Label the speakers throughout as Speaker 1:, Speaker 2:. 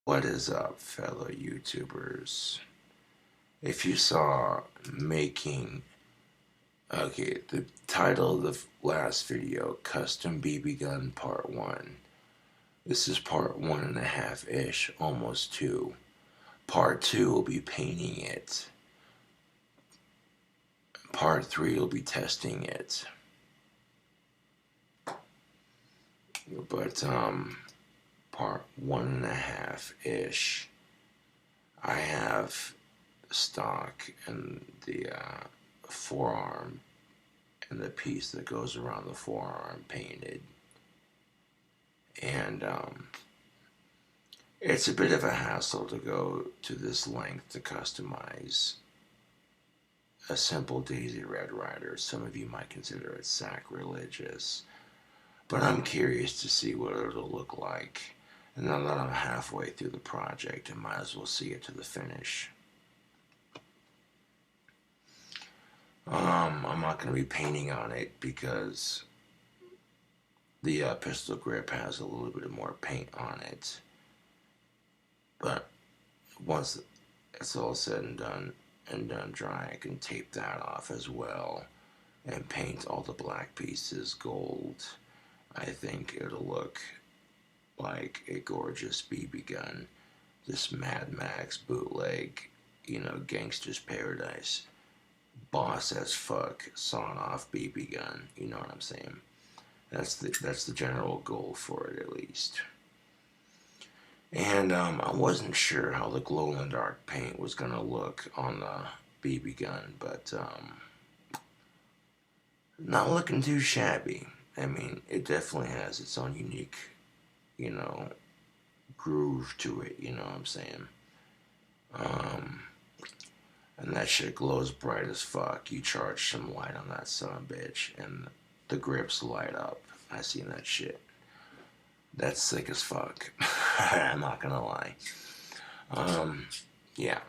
Speaker 1: What is up, fellow YouTubers? If you saw making, the title of the last video, Custom BB Gun Part 1. This is part 1.5-ish, almost 2. Part 2 will be painting it. Part 3 will be testing it. But, part 1.5-ish, I have stock and the forearm and the piece that goes around the forearm painted, and it's a bit of a hassle to go to this length to customize a simple Daisy Red Ryder. Some of you might consider it sacrilegious, but I'm curious to see what it'll look like. And now that I'm halfway through the project, I might as well see it to the finish. I'm not going to be painting on it because the pistol grip has a little bit more paint on it. But once it's all said and done dry, I can tape that off as well and paint all the black pieces gold. I think it'll look like a gorgeous BB gun. This Mad Max bootleg, Gangster's Paradise. Boss as fuck, sawn off BB gun, you know what I'm saying? That's the general goal for it, at least. And I wasn't sure how the glow-in-the-dark paint was gonna look on the BB gun, but not looking too shabby. I mean, it definitely has its own unique, groove to it, you know what I'm saying? And that shit glows bright as fuck. You charge some light on that son of a bitch, and the grips light up. I seen that shit. That's sick as fuck. I'm not gonna lie. Yeah.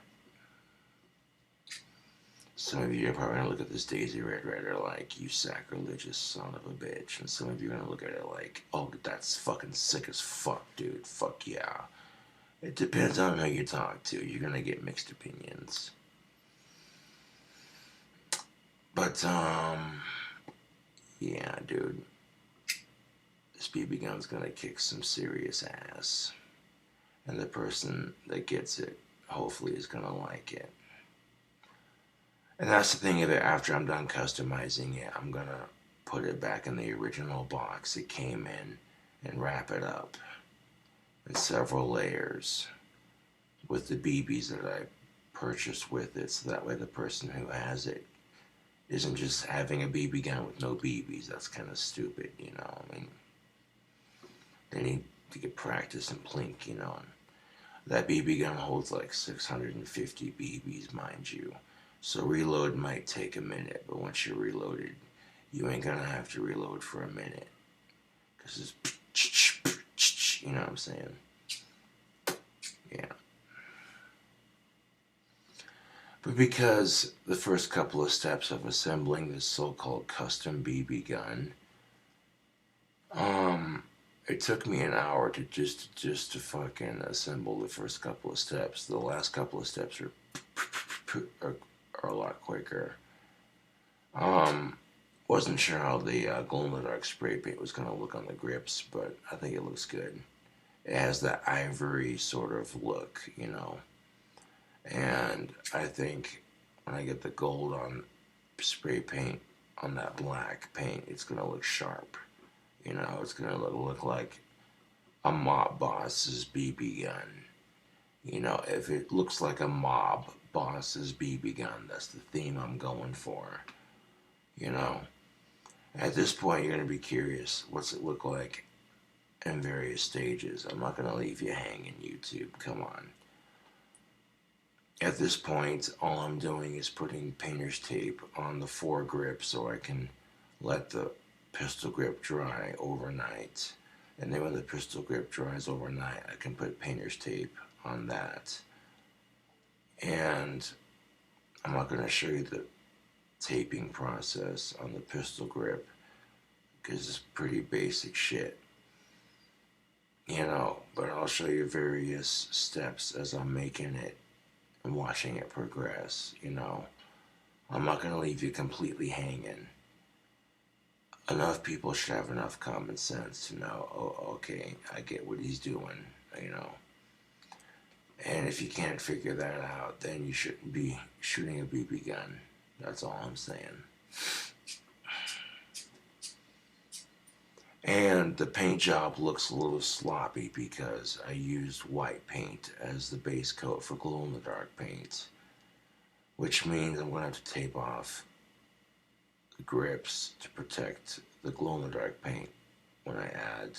Speaker 1: Some of you are probably gonna look at this Daisy Red Ryder like, you sacrilegious son of a bitch. And some of you are gonna look at it like, oh, that's fucking sick as fuck, dude. Fuck yeah. It depends on who you talk to. You're gonna get mixed opinions. But, yeah, dude. This BB gun's gonna kick some serious ass. And the person that gets it, hopefully, is gonna like it. And that's the thing of it, after I'm done customizing it, I'm gonna put it back in the original box it came in and wrap it up in several layers with the BBs that I purchased with it, so that way the person who has it isn't just having a BB gun with no BBs. That's kind of stupid, I mean, they need to get practice and plink, And that BB gun holds like 650 BBs, mind you. So reload might take a minute, but once you're reloaded, you ain't gonna have to reload for a minute. Because it's, you know what I'm saying? Yeah. But because the first couple of steps of assembling this so-called custom BB gun, it took me an hour to just to fucking assemble the first couple of steps. The last couple of steps are a lot quicker. Wasn't sure how the glow-in-the-dark spray paint was gonna look on the grips, but I think it looks good. It has that ivory sort of look, And I think when I get the gold on spray paint on that black paint, it's gonna look sharp. It's gonna look like a mob boss's BB gun. If it looks like a mob boss's BB gun, that's the theme I'm going for. At this point, you're gonna be curious, what's it look like in various stages? I'm not gonna leave you hanging, YouTube. Come on. At this point, all I'm doing is putting painter's tape on the foregrip so I can let the pistol grip dry overnight. And then when the pistol grip dries overnight, I can put painter's tape on that. And I'm not going to show you the taping process on the pistol grip because it's pretty basic shit. but I'll show you various steps as I'm making it and watching it progress. I'm not going to leave you completely hanging. Enough people should have enough common sense to know, oh, okay, I get what he's doing, And if you can't figure that out, then you shouldn't be shooting a BB gun. That's all I'm saying. And the paint job looks a little sloppy because I used white paint as the base coat for glow-in-the-dark paint, which means I'm going to have to tape off the grips to protect the glow-in-the-dark paint when I add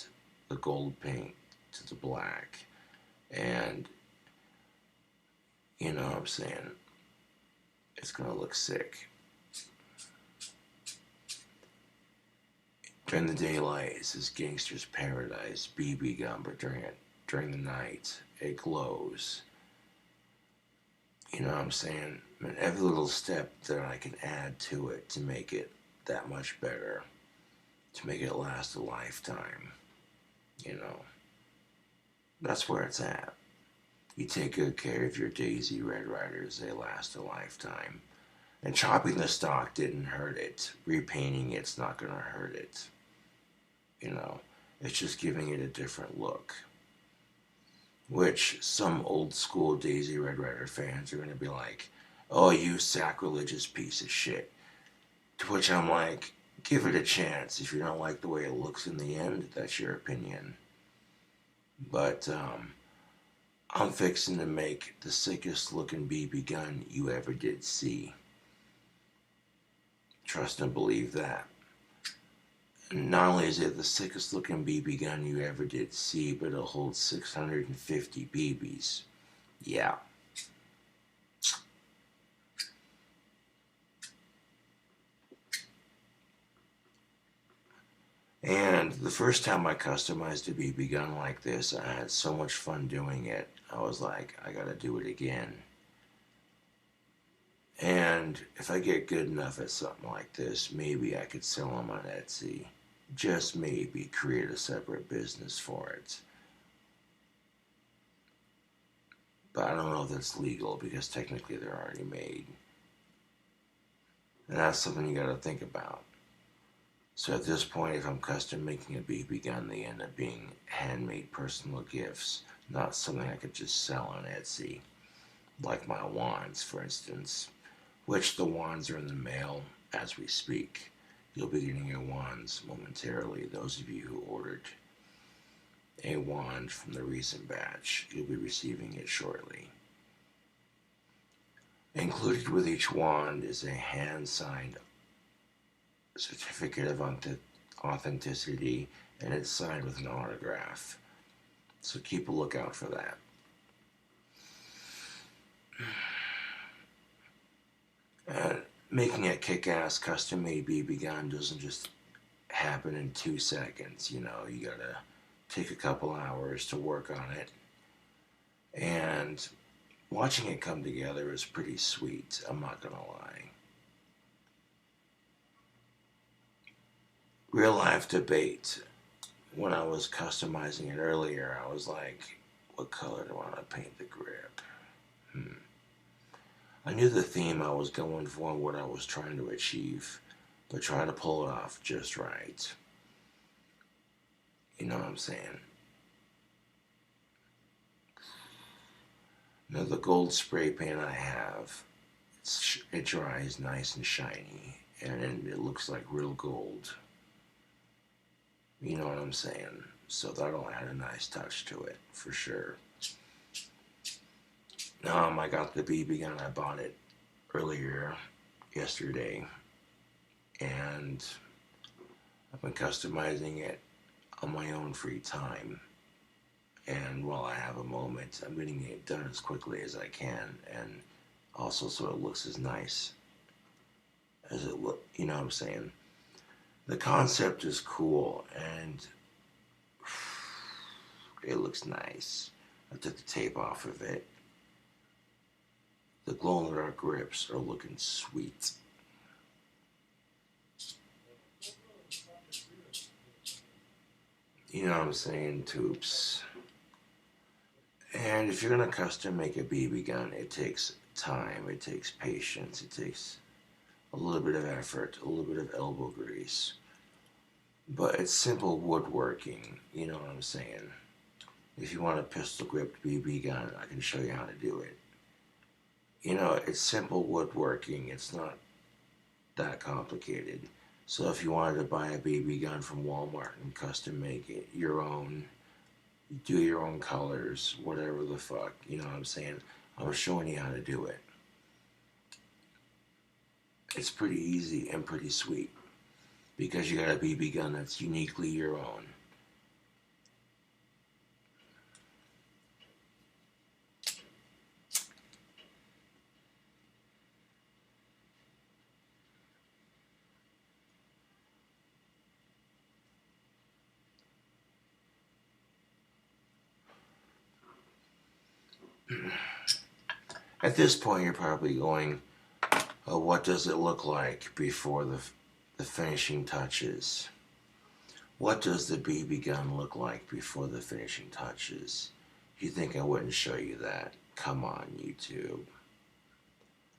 Speaker 1: the gold paint to the black. And you know what I'm saying, it's going to look sick. During the daylight, it's this gangster's paradise BB gun, but during the night, it glows. You know what I'm saying? And every little step that I can add to it to make it that much better, to make it last a lifetime, that's where it's at. You take good care of your Daisy Red Riders, they last a lifetime. And chopping the stock didn't hurt it. Repainting it's not going to hurt it. It's just giving it a different look. Which some old school Daisy Red Rider fans are going to be like, oh, you sacrilegious piece of shit. To which I'm like, give it a chance. If you don't like the way it looks in the end, that's your opinion. But I'm fixing to make the sickest looking BB gun you ever did see. Trust and believe that. And not only is it the sickest looking BB gun you ever did see, but it'll hold 650 BBs. Yeah. And the first time I customized a BB gun like this, I had so much fun doing it. I was like, I gotta do it again. And if I get good enough at something like this, maybe I could sell them on Etsy. Just maybe create a separate business for it. But I don't know if that's legal because technically they're already made. And that's something you gotta think about. So at this point, if I'm custom making a BB gun, they end up being handmade personal gifts, not something I could just sell on Etsy. Like my wands, for instance, which the wands are in the mail as we speak. You'll be getting your wands momentarily. Those of you who ordered a wand from the recent batch, you'll be receiving it shortly. Included with each wand is a hand-signed certificate of authenticity, and it's signed with an autograph. So keep a lookout for that. Making a kick-ass custom-made BB gun doesn't just happen in 2 seconds. You gotta take a couple hours to work on it. And watching it come together is pretty sweet, I'm not gonna lie. Real life debate. When I was customizing it earlier, I was like, what color do I want to paint the grip? I knew the theme I was going for and what I was trying to achieve, but trying to pull it off just right. You know what I'm saying? Now the gold spray paint I have, it dries nice and shiny, and it looks like real gold. You know what I'm saying? So that'll add a nice touch to it, for sure. I got the BB gun, I bought it earlier, yesterday, and I've been customizing it on my own free time. And while I have a moment, I'm getting it done as quickly as I can, and also so it looks as nice as it look. You know what I'm saying? The concept is cool, and it looks nice. I took the tape off of it. The glow-in-the-dark grips are looking sweet. You know what I'm saying, Toops? And if you're going to custom make a BB gun, it takes time, it takes patience, it takes a little bit of effort, a little bit of elbow grease. But it's simple woodworking, you know what I'm saying? If you want a pistol gripped BB gun, I can show you how to do it. You know, it's simple woodworking, it's not that complicated. So if you wanted to buy a BB gun from Walmart and custom make it your own, do your own colors, whatever the fuck, you know what I'm saying? I'm showing you how to do it. It's pretty easy and pretty sweet because you got a BB gun that's uniquely your own. At this point, you're probably going, what does it look like before the finishing touches? What does the BB gun look like before the finishing touches? You think I wouldn't show you that? Come on, YouTube.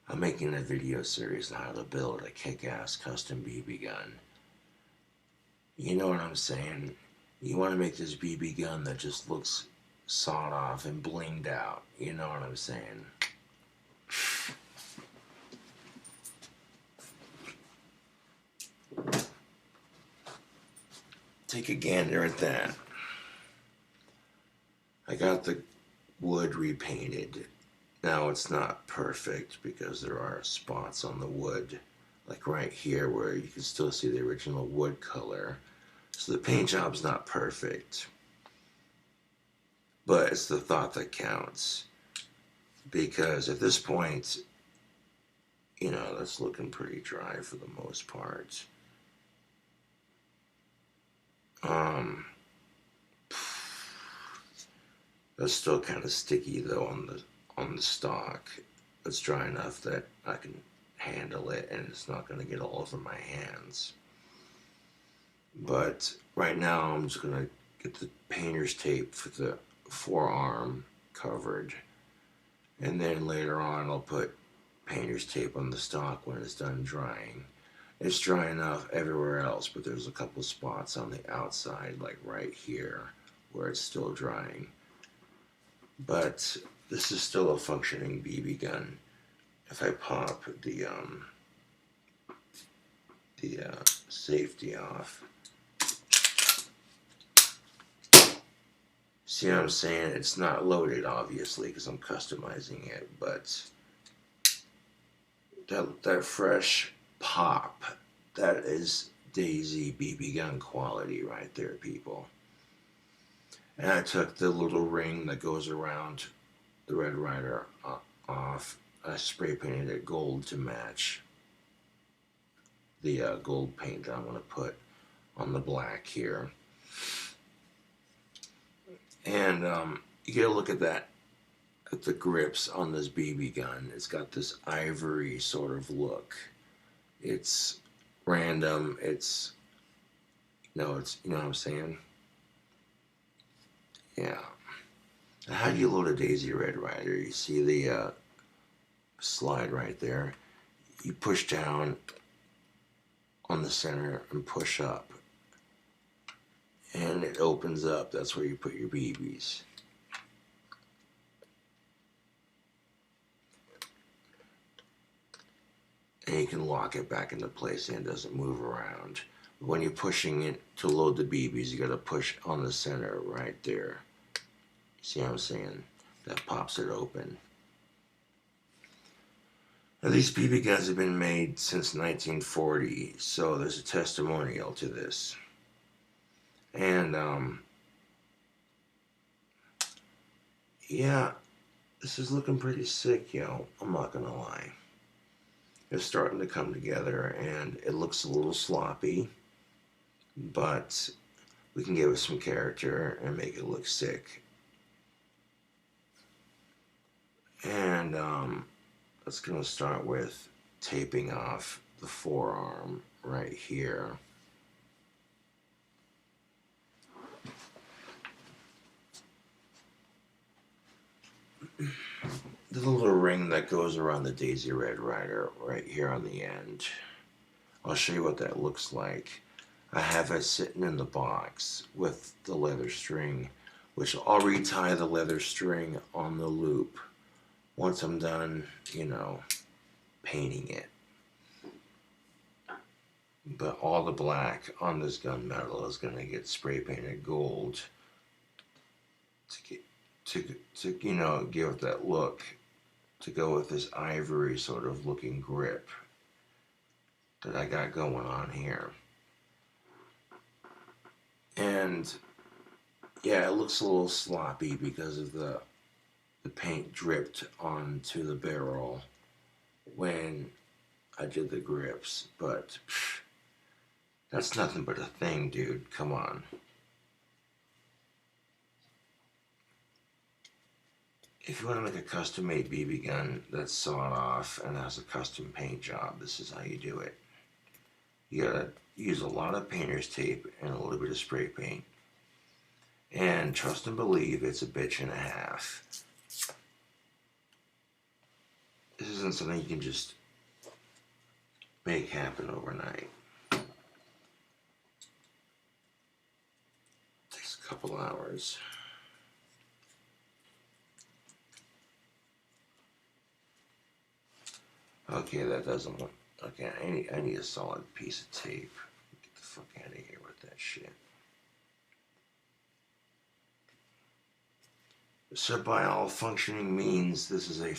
Speaker 1: I'm making a video series on how to build a kick-ass custom BB gun. You know what I'm saying? You want to make this BB gun that just looks sawed off and blinged out. You know what I'm saying? Take a gander at that. I got the wood repainted. Now it's not perfect because there are spots on the wood, like right here where you can still see the original wood color. So the paint job's not perfect, but it's the thought that counts. Because at this point, you know, that's looking pretty dry for the most part. That's still kind of sticky though on the stock. It's dry enough that I can handle it and it's not going to get all over my hands. But right now I'm just going to get the painter's tape for the forearm covered, and then later on I'll put painter's tape on the stock when it's done drying. It's dry enough everywhere else, but there's a couple spots on the outside, like right here, where it's still drying. But this is still a functioning BB gun. If I pop the safety off, see what I'm saying? It's not loaded, obviously, because I'm customizing it, but that fresh pop, that is Daisy BB gun quality right there, people. And I took the little ring that goes around the Red Ryder off. I spray painted it gold to match the gold paint that I'm going to put on the black here. And you get a look at that, at the grips on this BB gun. It's got this ivory sort of look. It's random. It's, you know what I'm saying? Yeah. Now, how do you load a Daisy Red Ryder? You see the slide right there. You push down on the center and push up, and it opens up. That's where you put your BBs. And you can lock it back into place and it doesn't move around. When you're pushing it to load the BBs, you gotta push on the center right there. See what I'm saying? That pops it open. Now, these BB guns have been made since 1940, so there's a testimonial to this. And yeah, this is looking pretty sick, yo. I'm not gonna lie. It's starting to come together, and it looks a little sloppy, but we can give it some character and make it look sick. And that's gonna start with taping off the forearm right here. the little ring that goes around the Daisy Red Ryder right here on the end. I'll show you what that looks like. I have it sitting in the box with the leather string, which I'll retie the leather string on the loop once I'm done, you know, painting it. But all the black on this gunmetal is going to get spray painted gold to you know, give it that look, to go with this ivory sort of looking grip that I got going on here. And yeah, it looks a little sloppy because of the paint dripped onto the barrel when I did the grips, but that's nothing but a thing, dude. Come on. If you want to make a custom-made BB gun that's sawed off and has a custom paint job, this is how you do it. You gotta use a lot of painter's tape and a little bit of spray paint. And trust and believe, it's a bitch and a half. This isn't something you can just make happen overnight. It takes a couple hours. Okay, that doesn't look. Okay, I need a solid piece of tape. Get the fuck out of here with that shit. So by all functioning means, this is a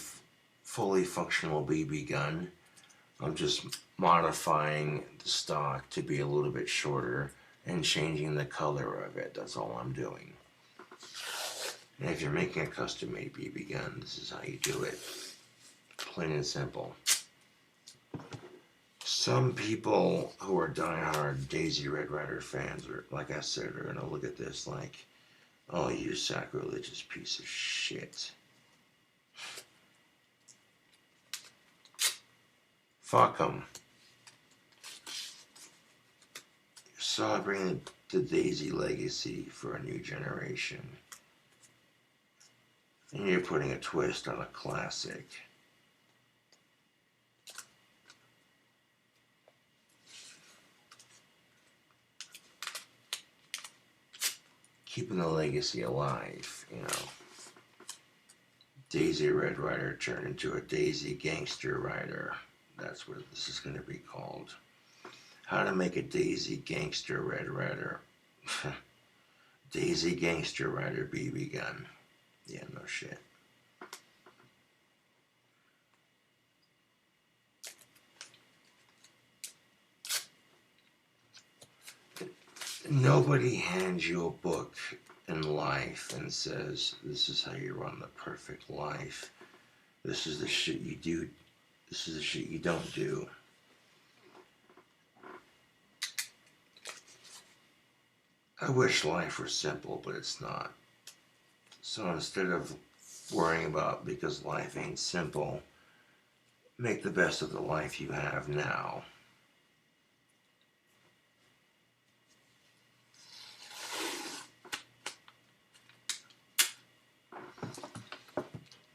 Speaker 1: fully functional BB gun. I'm just modifying the stock to be a little bit shorter and changing the color of it. That's all I'm doing. And if you're making a custom-made BB gun, this is how you do it. Plain and simple. Some people who are diehard Daisy Red Ryder fans, are, like I said, are going to look at this like, oh, you sacrilegious piece of shit. Fuck them. You're celebrating the Daisy legacy for a new generation. And you're putting a twist on a classic. Keeping the legacy alive, you know. Daisy Red Ryder turned into a Daisy Gangster Ryder. That's what this is going to be called. How to make a Daisy Gangster Red Ryder. Daisy Gangster Ryder BB gun. Yeah, no shit. Nobody hands you a book in life and says, this is how you run the perfect life. This is the shit you do. This is the shit you don't do. I wish life were simple, but it's not. So instead of worrying about because life ain't simple, make the best of the life you have now.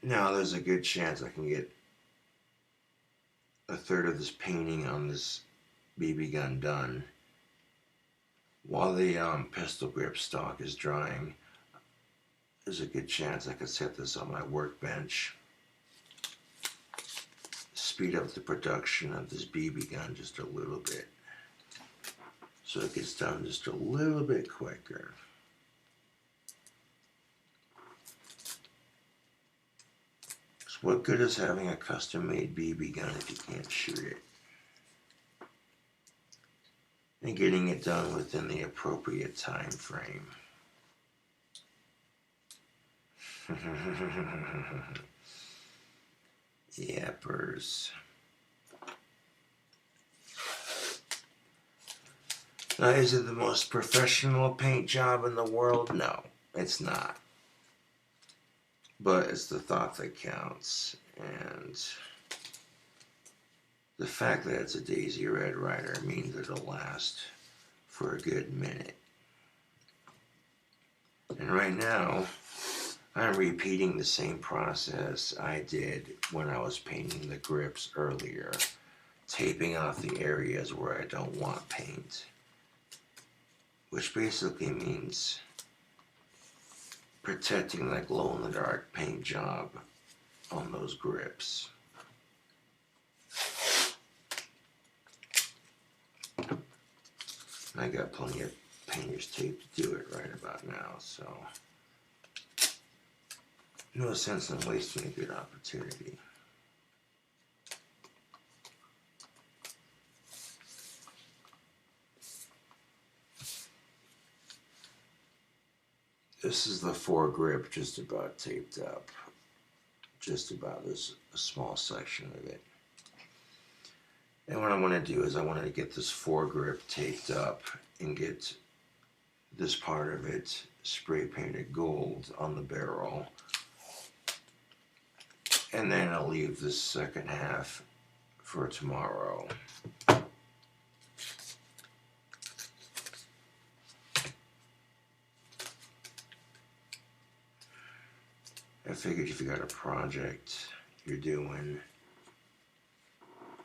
Speaker 1: Now there's a good chance I can get a third of this painting on this BB gun done while the pistol grip stock is drying. There's a good chance I could set this on my workbench, speed up the production of this BB gun just a little bit so it gets done just a little bit quicker. What good is having a custom-made BB gun if you can't shoot it? And getting it done within the appropriate time frame. Yappers. Now, is it the most professional paint job in the world? No, it's not. But it's the thought that counts, and the fact that it's a Daisy Red Ryder means it'll last for a good minute. And right now, I'm repeating the same process I did when I was painting the grips earlier, taping off the areas where I don't want paint, which basically means protecting that glow-in-the-dark paint job on those grips. I got plenty of painter's tape to do it right about now, so no sense in wasting a good opportunity. This is the foregrip just about taped up. Just about. There's a small section of it. And what I want to do is I want to get this foregrip taped up and get this part of it spray painted gold on the barrel. And then I'll leave this second half for tomorrow. I figured if you got a project you're doing,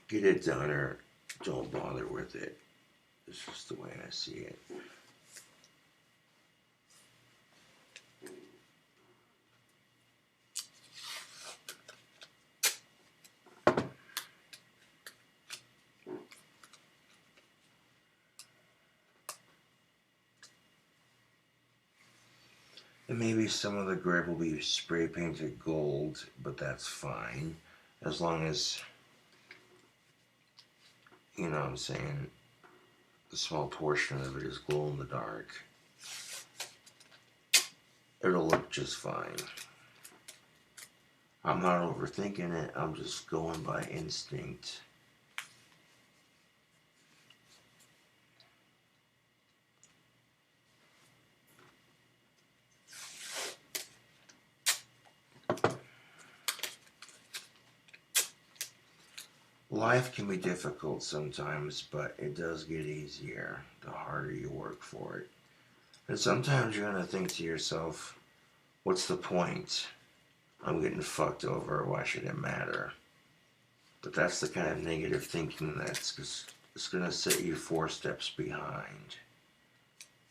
Speaker 1: get it done or don't bother with it. It's just the way I see it. And maybe some of the grip will be spray painted gold, but that's fine. As long as, you know what I'm saying, the small portion of it is glow in the dark. It'll look just fine. I'm not overthinking it, I'm just going by instinct. Life can be difficult sometimes, but it does get easier the harder you work for it. And sometimes you're going to think to yourself, what's the point? I'm getting fucked over, why should it matter? But that's the kind of negative thinking that's it's going to set you 4 steps behind,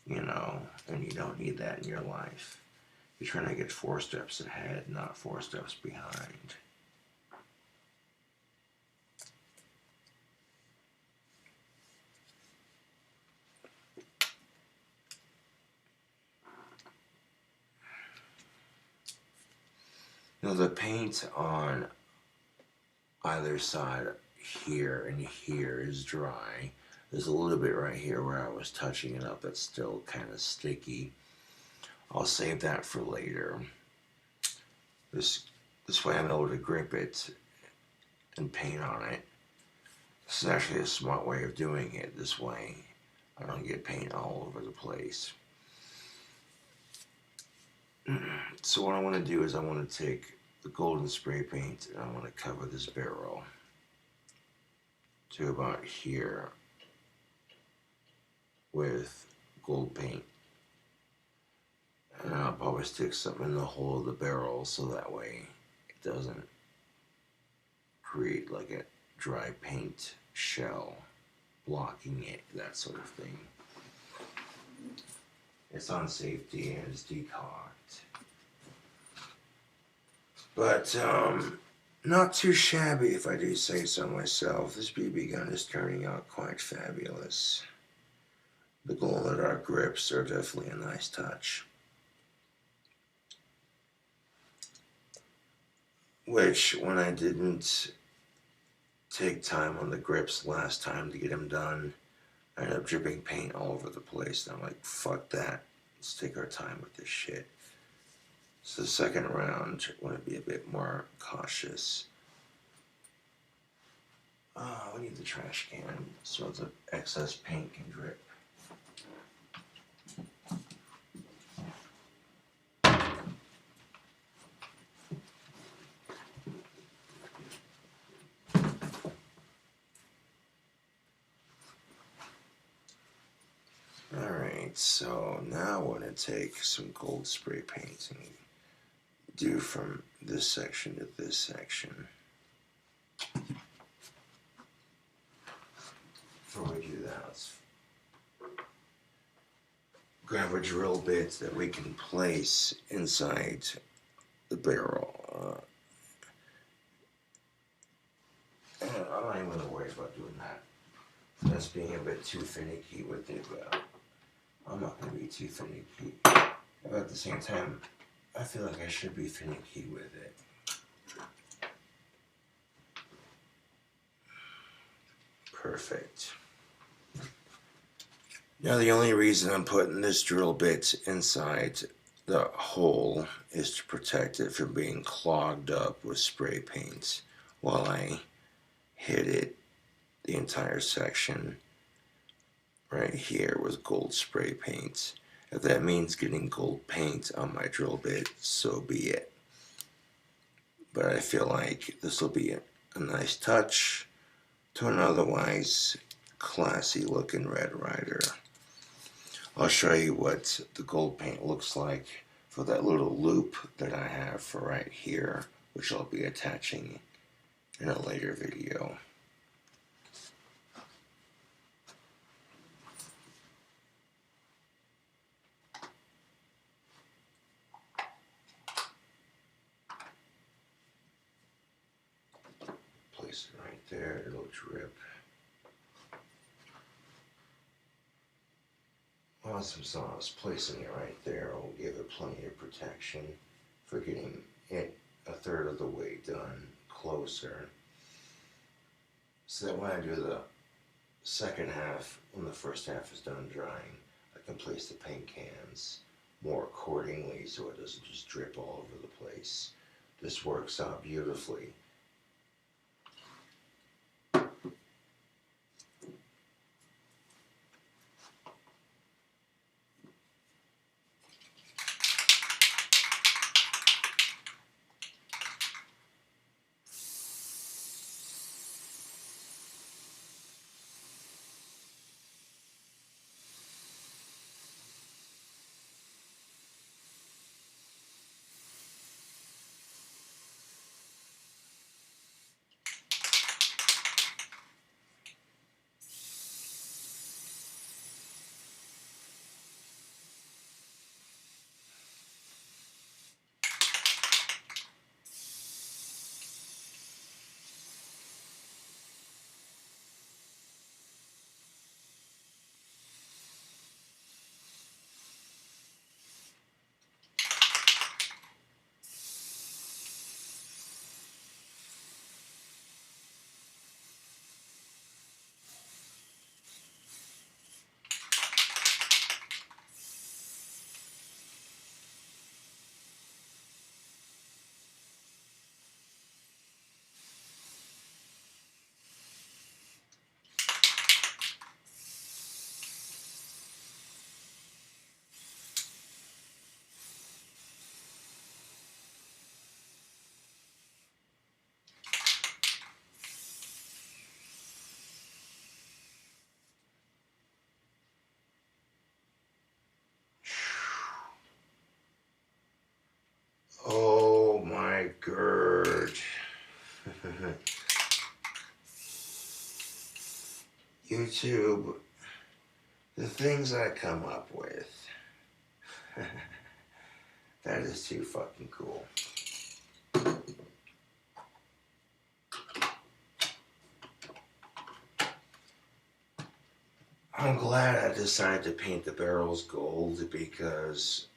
Speaker 1: you know, and you don't need that in your life. You're trying to get 4 steps ahead, not 4 steps behind. Now the paint on either side here and here is dry. There's a little bit right here where I was touching it up that's still kind of sticky. I'll save that for later. This way I'm able to grip it and paint on it. This is actually a smart way of doing it. This way I don't get paint all over the place. So what I want to do is I want to take the golden spray paint and I want to cover this barrel to about here with gold paint. And I'll probably stick something in the hole of the barrel so that way it doesn't create like a dry paint shell blocking it, that sort of thing. It's on safety and it's decocked. But not too shabby if I do say so myself. This BB gun is turning out quite fabulous. The glow-in-the-dark grips are definitely a nice touch. Which, when I didn't take time on the grips last time to get them done, I ended up dripping paint all over the place. And I'm like, fuck that. Let's take our time with this shit. So the second round, I want to be a bit more cautious. We need the trash can so the excess paint can drip. Alright, so now I want to take some gold spray paint and do from this section to this section. Before we do that, let's grab a drill bit that we can place inside the barrel. I'm not even going to worry about doing that. That's being a bit too finicky with it, but I'm not going to be too finicky. But at the same time, I feel like I should be finicky with it. Perfect. Now the only reason I'm putting this drill bit inside the hole is to protect it from being clogged up with spray paint while I hit it, the entire section right here, with gold spray paint. If that means getting gold paint on my drill bit, so be it. But I feel like this will be a nice touch to an otherwise classy looking Red Ryder. I'll show you what the gold paint looks like for that little loop that I have for right here, which I'll be attaching in a later video. Place it right there, it'll drip. Awesome sauce. Placing it right there will give it plenty of protection for getting it a third of the way done closer. So that when I do the second half, when the first half is done drying, I can place the paint cans more accordingly so it doesn't just drip all over the place. This works out beautifully. Oh my god. YouTube, the things I come up with. That is too fucking cool. I'm glad I decided to paint the barrels gold because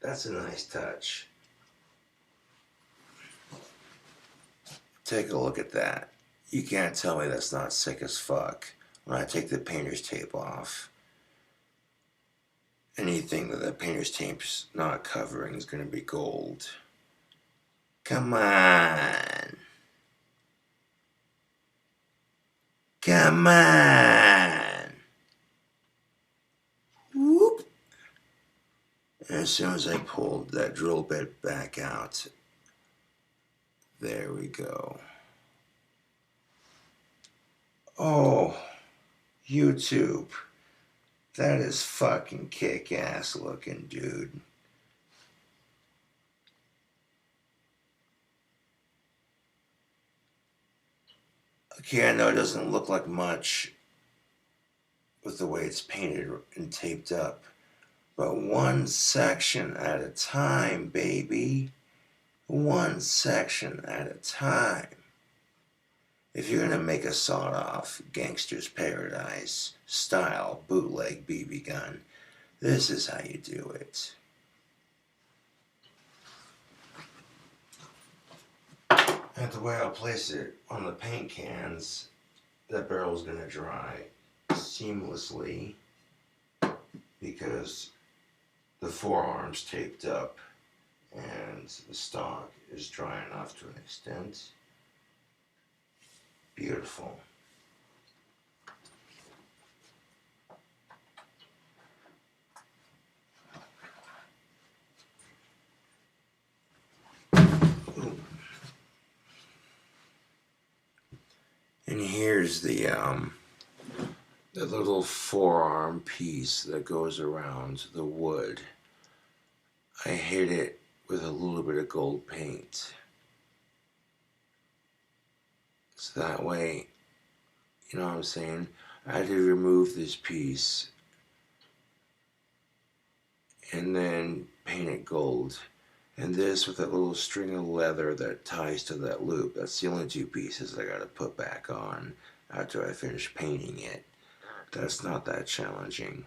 Speaker 1: that's a nice touch. Take a look at that. You can't tell me that's not sick as fuck when I take the painter's tape off. Anything that the painter's tape's not covering is going to be gold. Come on. Come on. Whoop. And as soon as I pulled that drill bit back out, there we go. Oh, YouTube. That is fucking kick-ass looking, dude. Okay, I know it doesn't look like much with the way it's painted and taped up, but one section at a time, baby. One section at a time. If you're gonna make a sawed-off Gangster's Paradise style bootleg BB gun, this is how you do it. And the way I'll place it on the paint cans, that barrel's gonna dry seamlessly because the forearm's taped up and the stock is dry enough to an extent. Beautiful. And here's the little forearm piece that goes around the wood. I hit it with a little bit of gold paint. So that way, you know what I'm saying? I had to remove this piece and then paint it gold. And this with that little string of leather that ties to that loop. That's the only two pieces I gotta put back on after I finish painting it. That's not that challenging.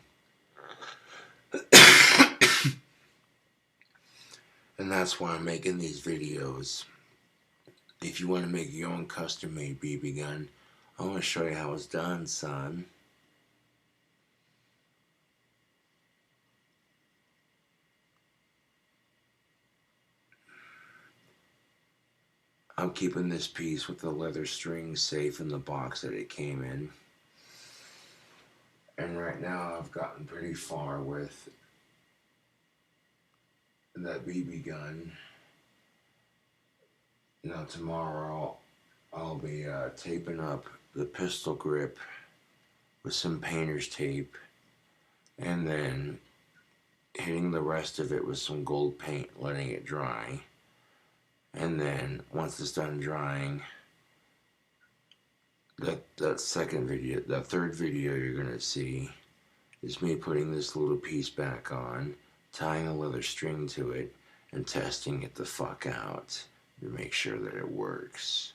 Speaker 1: And that's why I'm making these videos. If you want to make your own custom-made BB gun, I want to show you how it's done, son. I'm keeping this piece with the leather string safe in the box that it came in. And right now I've gotten pretty far with that BB gun. Now tomorrow I'll be taping up the pistol grip with some painter's tape and then hitting the rest of it with some gold paint, letting it dry. And then once it's done drying, that third video you're gonna see is me putting this little piece back on, tying a leather string to it, and testing it the fuck out to make sure that it works.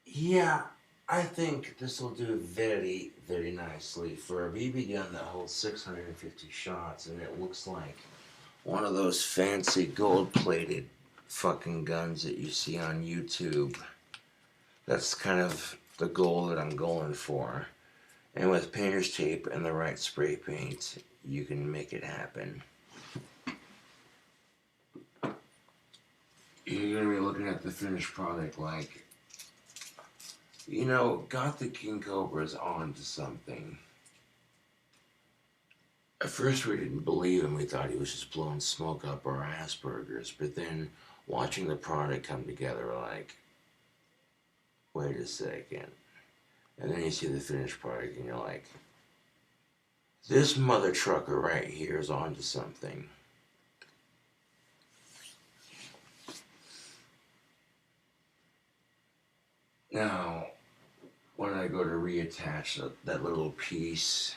Speaker 1: Yeah, I think this will do very, very nicely for a BB gun that holds 650 shots, and it looks like one of those fancy gold-plated fucking guns that you see on YouTube. That's kind of the goal that I'm going for. And with painter's tape and the right spray paint, you can make it happen. You're going to be looking at the finished product like, you know, got the King Cobras onto something. At first we didn't believe him, we thought he was just blowing smoke up our Asperger's, but then watching the product come together, we're like, wait a second. And then you see the finished product and you're like, this mother trucker right here is onto something. Now, when I go to reattach that little piece,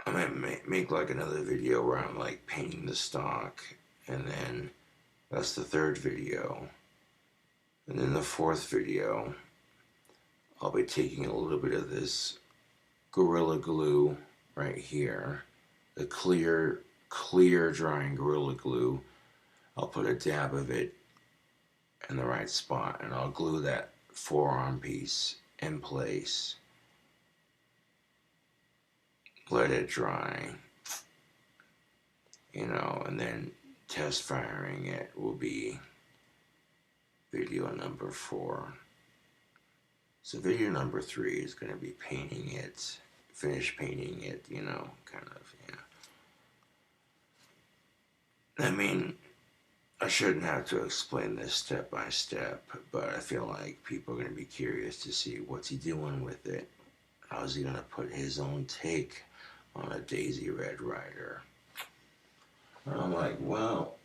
Speaker 1: I might make like another video where I'm like painting the stock, and then that's the third video. And then the fourth video, I'll be taking a little bit of this Gorilla Glue right here, the clear drying Gorilla Glue. I'll put a dab of it in the right spot, and I'll glue that forearm piece in place. Let it dry, you know, and then test firing it will be video number 4. So video number 3 is going to be painting it finish painting it, you know, kind of, yeah. I mean, I shouldn't have to explain this step by step, but I feel like people are going to be curious to see what's he doing with it. How's he going to put his own take on a Daisy Red Ryder? And I'm like, well,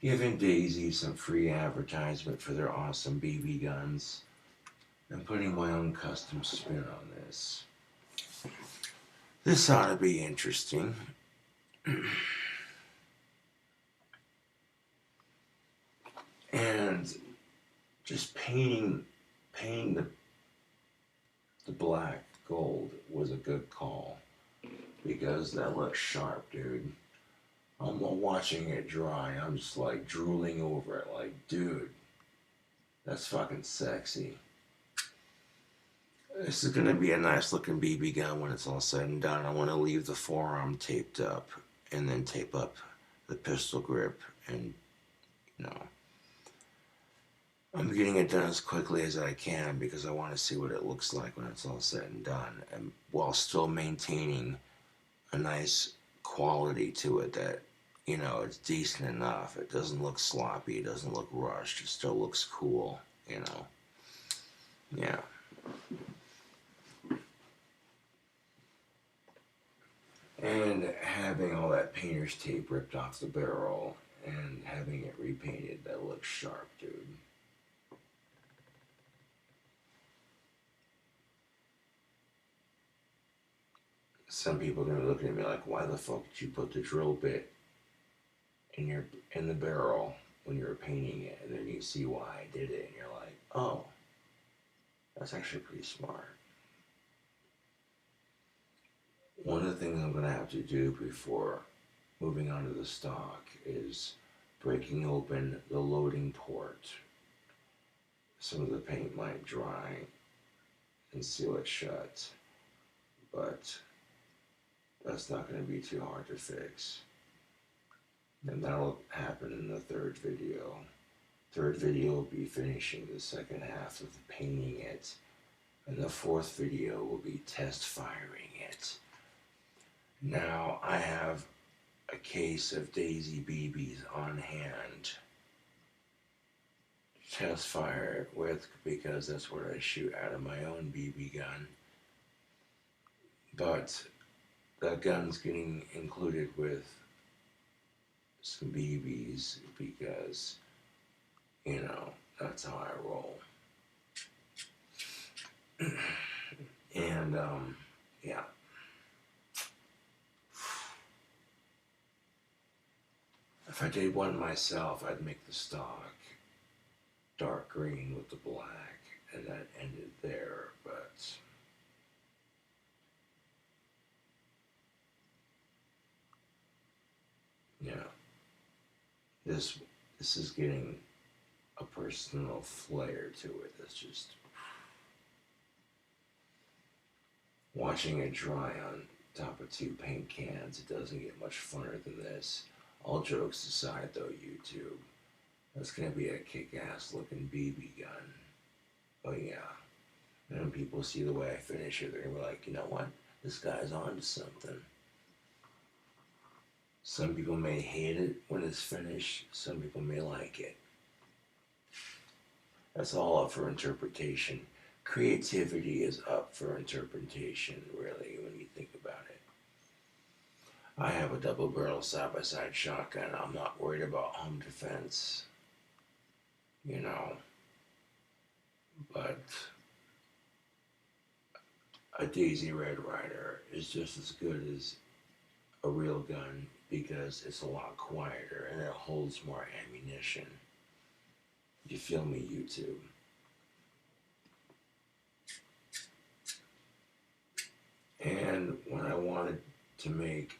Speaker 1: giving Daisy some free advertisement for their awesome BB guns and putting my own custom spin on this. This ought to be interesting. And just painting the black gold was a good call because that looks sharp, dude. I'm watching it dry. I'm just like drooling over it, like, dude, that's fucking sexy. This is gonna be a nice looking BB gun when it's all said and done. I want to leave the forearm taped up and then tape up the pistol grip, and you know, I'm getting it done as quickly as I can because I want to see what it looks like when it's all said and done, and while still maintaining a nice quality to it that, you know, it's decent enough. It doesn't look sloppy. It doesn't look rushed. It still looks cool, you know. Yeah. And having all that painter's tape ripped off the barrel and having it repainted, that looks sharp, dude. Some people are gonna be looking at me like, why the fuck did you put the drill bit in the barrel when you were painting it? And then you see why I did it, and you're like, oh, that's actually pretty smart. One of the things I'm gonna have to do before moving on to the stock is breaking open the loading port. Some of the paint might dry and seal it shut, but that's not going to be too hard to fix. And that'll happen in the third video. Third video will be finishing the second half of painting it, and the fourth video will be test firing it. Now I have a case of Daisy BBs on hand to test fire it with because that's what I shoot out of my own BB gun. But that gun's getting included with some BBs because, you know, that's how I roll. And, yeah. If I did one myself, I'd make the stock dark green with the black, and that ended there, but yeah, this is getting a personal flair to it. That's just watching it dry on top of 2 paint cans. It doesn't get much funner than this. All jokes aside, though, YouTube, that's gonna be a kick-ass looking BB gun. Oh yeah. And when people see the way I finish it, they're gonna be like, you know what? This guy's on to something. Some people may hate it when it's finished. Some people may like it. That's all up for interpretation. Creativity is up for interpretation, really, when you think about it. I have a double barrel side-by-side shotgun. I'm not worried about home defense, you know, but a Daisy Red Ryder is just as good as a real gun because it's a lot quieter and it holds more ammunition. You feel me, YouTube? And when I wanted to make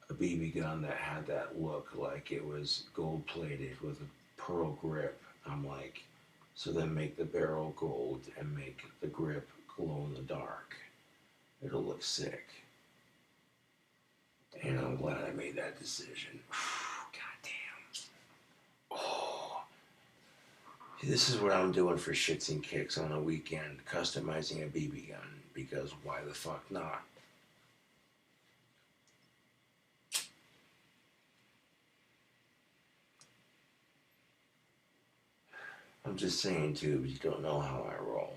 Speaker 1: a BB gun that had that look like it was gold plated with a pearl grip, I'm like, so then make the barrel gold and make the grip glow in the dark. It'll look sick. And I'm glad I made that decision. God damn. Oh. This is what I'm doing for shits and kicks on a weekend, customizing a BB gun, because why the fuck not? I'm just saying too, but you don't know how I roll.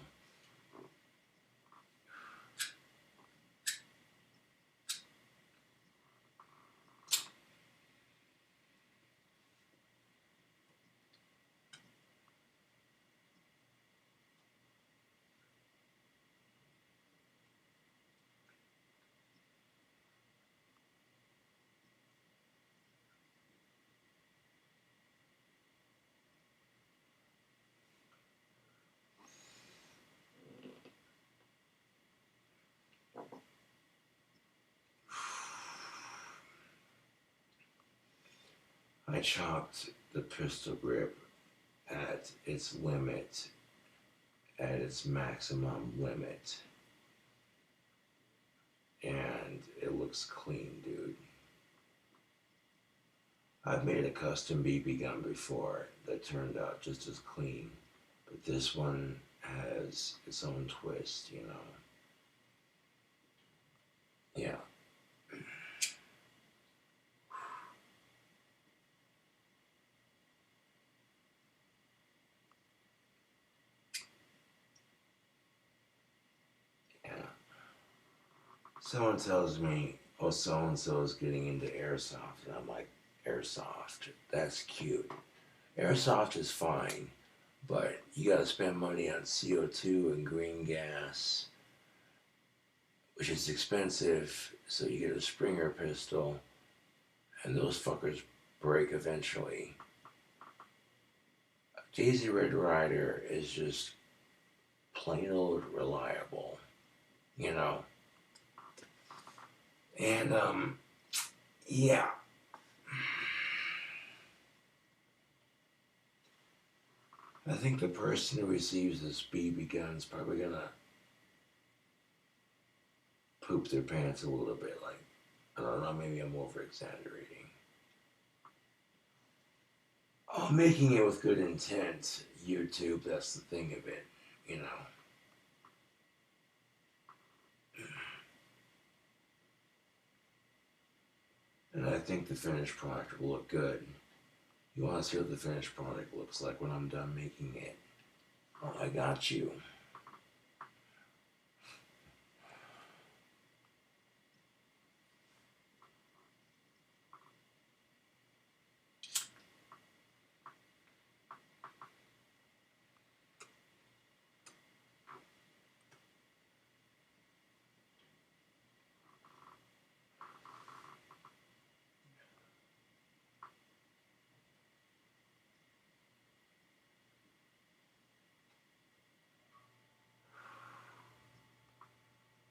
Speaker 1: I chopped the pistol grip at its limit, at its maximum limit, and it looks clean, dude. I've made a custom BB gun before that turned out just as clean, but this one has its own twist, you know. Yeah. Yeah. Someone tells me, oh, so-and-so is getting into airsoft, and I'm like, airsoft, that's cute. Airsoft is fine, but you gotta spend money on CO2 and green gas, which is expensive, so you get a Springer pistol, and those fuckers break eventually. Daisy Red Ryder is just plain old reliable, you know? And, yeah. I think the person who receives this BB gun is probably gonna poop their pants a little bit. Like, I don't know, maybe I'm over exaggerating. Oh, making it with good intent, YouTube, that's the thing of it, you know. And I think the finished product will look good. You want to see what the finished product looks like when I'm done making it? Oh, I got you.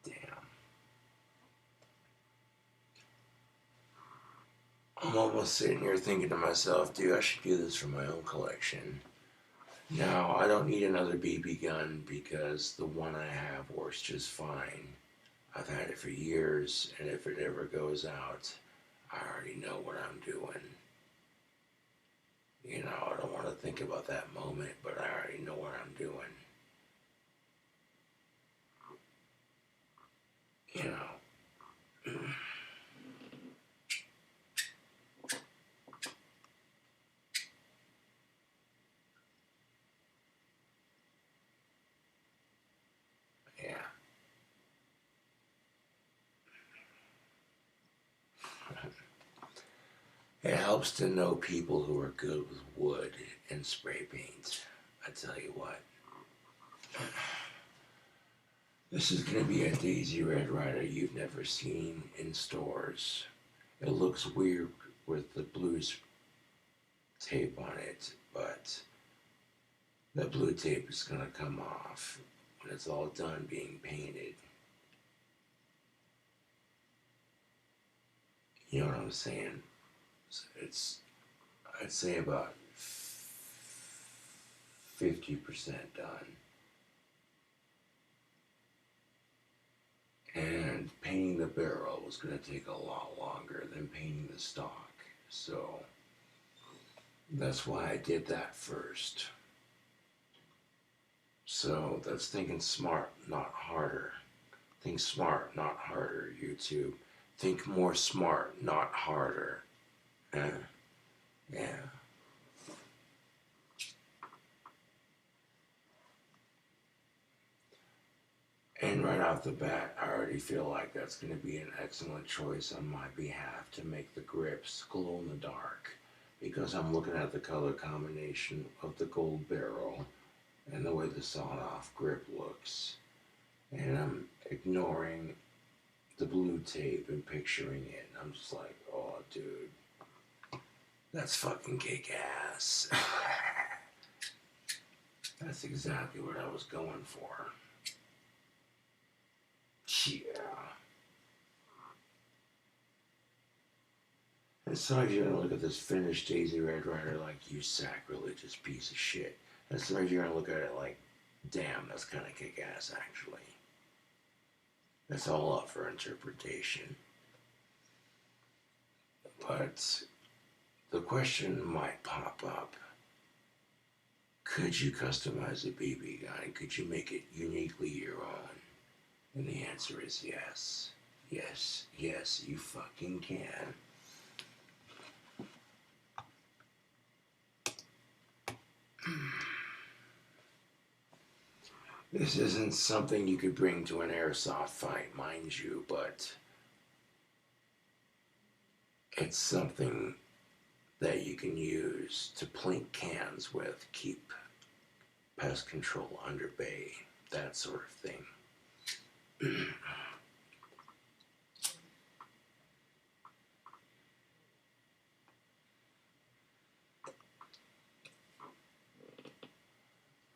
Speaker 1: Damn. I'm almost sitting here thinking to myself, dude, I should do this for my own collection. Now, I don't need another BB gun because the one I have works just fine. I've had it for years, and if it ever goes out, I already know what I'm doing. You know, I don't want to think about that moment, but I already know what I'm doing. You know. Yeah. It helps to know people who are good with wood and spray paint. I tell you what. This is going to be a Daisy Red Ryder you've never seen in stores. It looks weird with the blue tape on it, but the blue tape is going to come off when it's all done being painted. You know what I'm saying? It's, I'd say about 50% done. And painting the barrel was going to take a lot longer than painting the stock. So that's why I did that first. So that's thinking smart, not harder. Think smart, not harder, YouTube. Think more smart, not harder. Yeah. And right off the bat, I already feel like that's going to be an excellent choice on my behalf to make the grips glow in the dark. Because I'm looking at the color combination of the gold barrel and the way the sawed-off grip looks. And I'm ignoring the blue tape and picturing it. And I'm just like, oh, dude, that's fucking kick-ass. That's exactly what I was going for. Yeah. And sometimes you're gonna look at this finished Daisy Red Ryder like, you sacrilegious piece of shit. And sometimes you're gonna look at it like, damn, that's kind of kick-ass actually. That's all up for interpretation. But the question might pop up. Could you customize a BB gun? Could you make it uniquely your own? And the answer is yes. Yes, yes, you fucking can. This isn't something you could bring to an airsoft fight, mind you, but it's something that you can use to plink cans with, keep pest control under bay, that sort of thing.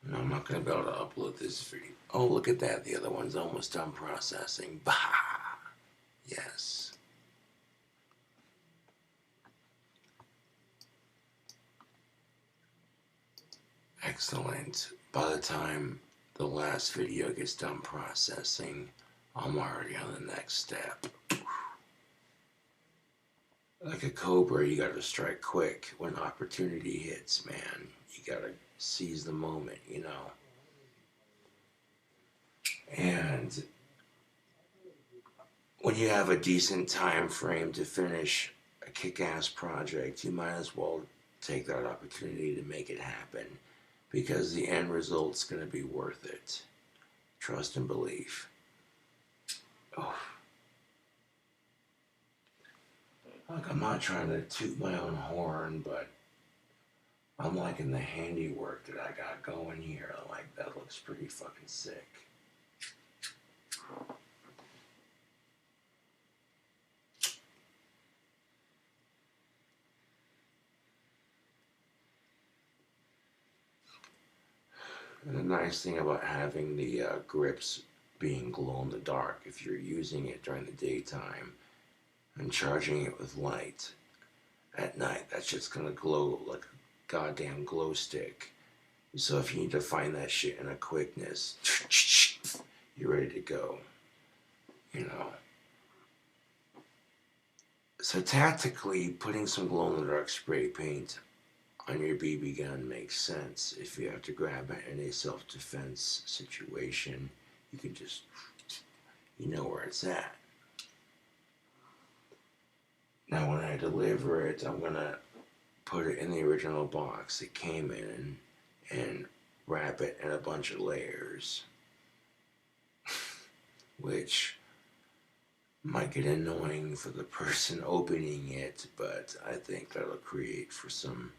Speaker 1: No, I'm not going to be able to upload this video. Oh, look at that. The other one's almost done processing. Bah! Yes. Excellent. By the time the last video gets done processing, I'm already on the next step. Like a cobra, you gotta strike quick when opportunity hits, man. You gotta seize the moment, you know. And when you have a decent time frame to finish a kick-ass project, you might as well take that opportunity to make it happen, because the end result's gonna be worth it. Trust and believe. Oh. Look, I'm not trying to toot my own horn, but I'm liking the handiwork that I got going here. Like, that looks pretty fucking sick. And the nice thing about having the grips being glow in the dark, if you're using it during the daytime and charging it with light at night, that's just gonna glow like a goddamn glow stick. So if you need to find that shit in a quickness, you're ready to go, you know. So tactically, putting some glow-in-the-dark spray paint on your BB gun makes sense. If you have to grab it in a self-defense situation, you can just, you know where it's at. Now when I deliver it, I'm gonna put it in the original box it came in and wrap it in a bunch of layers, which might get annoying for the person opening it, but I think that'll create for some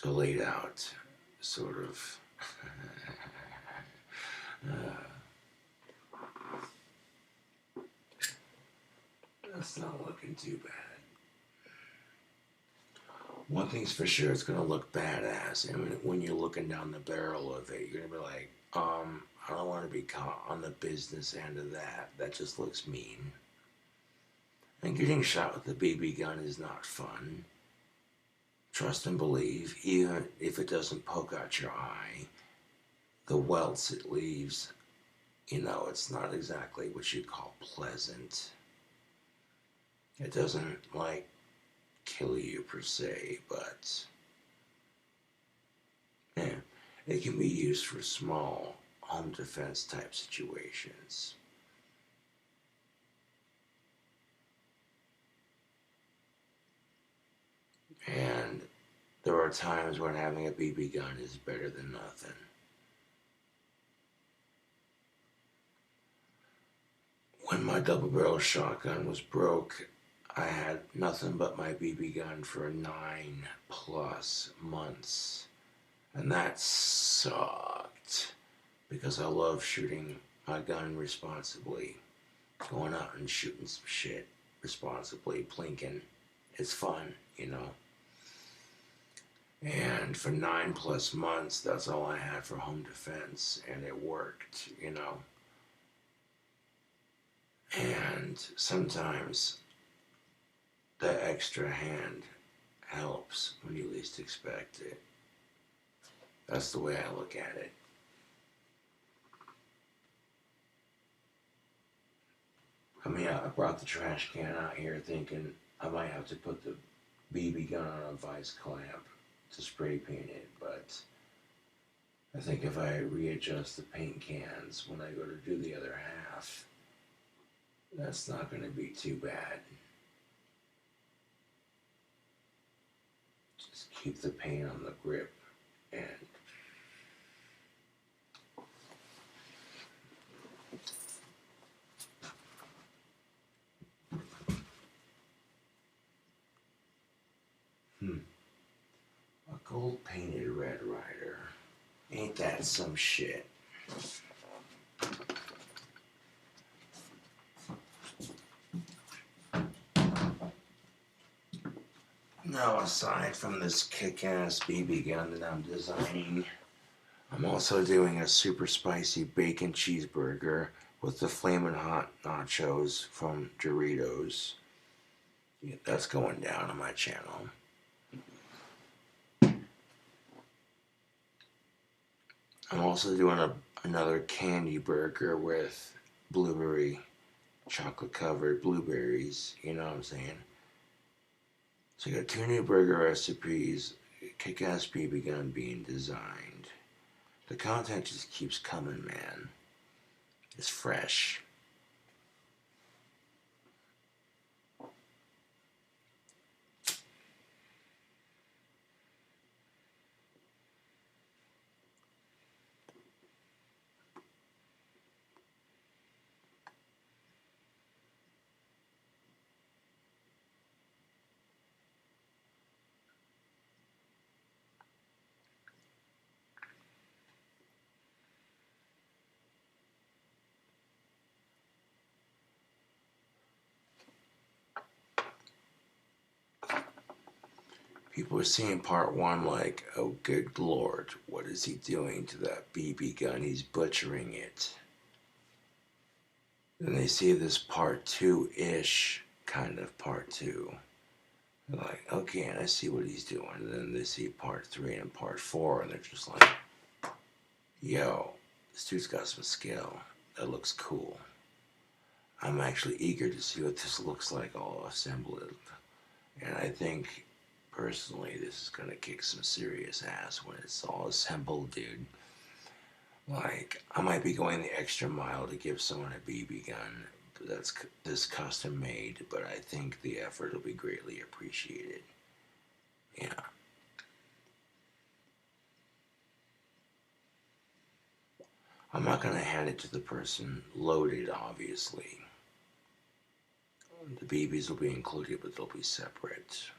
Speaker 1: delayed out sort of that's not looking too bad. One thing's for sure, it's gonna look badass, and when you're looking down the barrel of it, you're gonna be like, I don't want to be caught on the business end of that. That just looks mean. And getting shot with a BB gun is not fun. Trust and believe, even if it doesn't poke out your eye, the welts it leaves, you know, it's not exactly what you'd call pleasant. It doesn't, like, kill you per se, but yeah, It can be used for small home defense type situations. And there are times when having a BB gun is better than nothing. When my double-barrel shotgun was broke, I had nothing but my BB gun for 9+ months. And that sucked, because I love shooting my gun responsibly. Going out and shooting some shit responsibly, plinking. It's fun, you know. And for 9+ months, that's all I had for home defense, and it worked, you know. And sometimes the extra hand helps when you least expect it. That's the way I look at it. I mean, I brought the trash can out here thinking I might have to put the BB gun on a vice clamp to spray paint it, but I think if I readjust the paint cans when I go to do the other half, that's not going to be too bad. Just keep the paint on the grip and a gold painted Red Ryder. Ain't that some shit? Now, aside from this kick-ass BB gun that I'm designing, I'm also doing a super spicy bacon cheeseburger with the flamin' hot nachos from Doritos. Yeah, that's going down on my channel. I'm also doing another candy burger with blueberry, chocolate covered blueberries, you know what I'm saying? So I got 2 new burger recipes, kick-ass BB gun being designed. The content just keeps coming, man. It's fresh. People are seeing part 1 like, oh good lord, what is he doing to that BB gun? He's butchering it. Then they see this part 2-ish kind of part 2. They're like, okay, and I see what he's doing. And then they see part 3 and part 4, and they're just like, yo, this dude's got some skill. That looks cool. I'm actually eager to see what this looks like all assembled. And I think, personally, this is gonna kick some serious ass when it's all assembled, dude. Like, I might be going the extra mile to give someone a BB gun that's this custom made, but I think the effort will be greatly appreciated. Yeah. I'm not gonna hand it to the person loaded, obviously. The BBs will be included, but they'll be separate.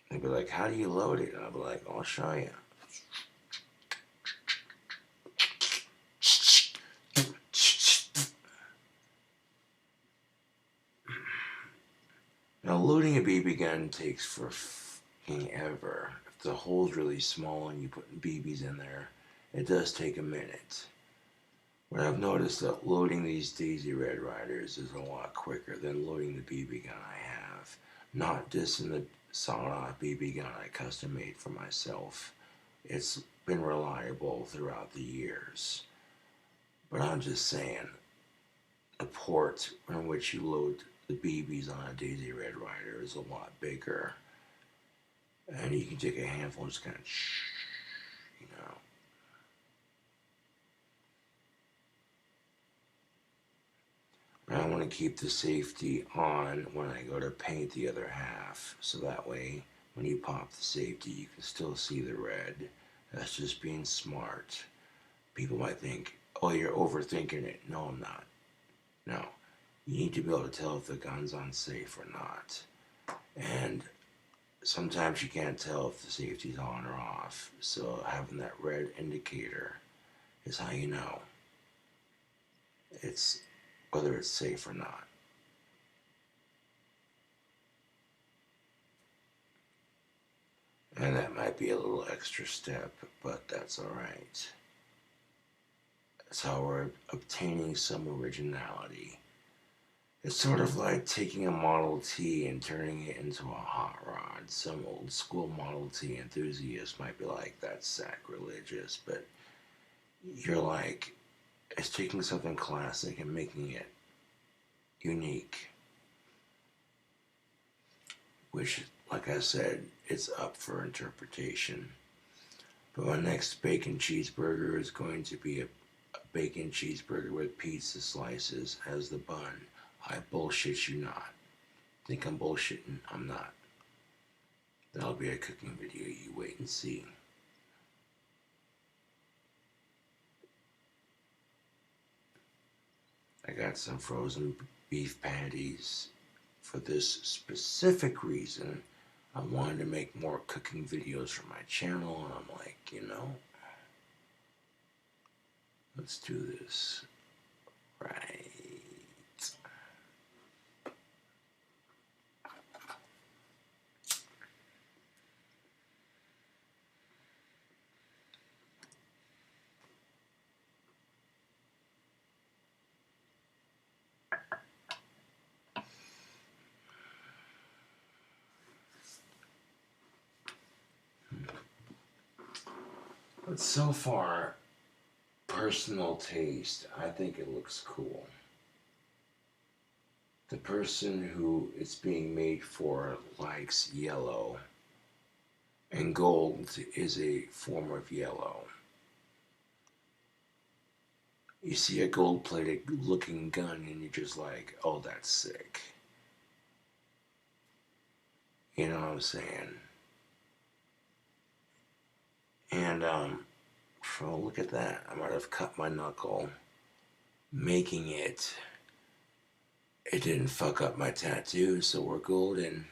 Speaker 1: They'll be like, how do you load it? I'll be like, I'll show you. Now, loading a BB gun takes for fucking ever. If the hole's really small and you put BBs in there, it does take a minute. But I've noticed that loading these Daisy Red Riders is a lot quicker than loading the BB gun I have. Not dissing the sawed-off BB gun I custom made for myself. It's been reliable throughout the years. But I'm just saying, the port in which you load the BBs on a Daisy Red Ryder is a lot bigger. And you can take a handful and just kind of, you know. I want to keep the safety on when I go to paint the other half, so that way when you pop the safety you can still see the red. That's just being smart. People might think, oh, you're overthinking it. No, I'm not. No. You need to be able to tell if the gun's unsafe or not. And sometimes you can't tell if the safety's on or off, so having that red indicator is how you know it's whether it's safe or not. And that might be a little extra step, but that's alright. That's how we're obtaining some originality. It's sort of like taking a Model T and turning it into a hot rod. Some old school Model T enthusiasts might be like, that's sacrilegious, but you're like, it's taking something classic and making it unique. Which, like I said, it's up for interpretation. But my next bacon cheeseburger is going to be a bacon cheeseburger with pizza slices as the bun. I bullshit you not. Think I'm bullshitting? I'm not. That'll be a cooking video, you wait and see. I got some frozen beef patties for this specific reason. I wanted to make more cooking videos for my channel, and I'm like, you know, let's do this right. But so far, personal taste, I think it looks cool. The person who it's being made for likes yellow, and gold is a form of yellow. You see a gold-plated looking gun and you're just like, oh, that's sick. You know what I'm saying? And, so look at that. I might have cut my knuckle making it. It didn't fuck up my tattoo, so we're golden.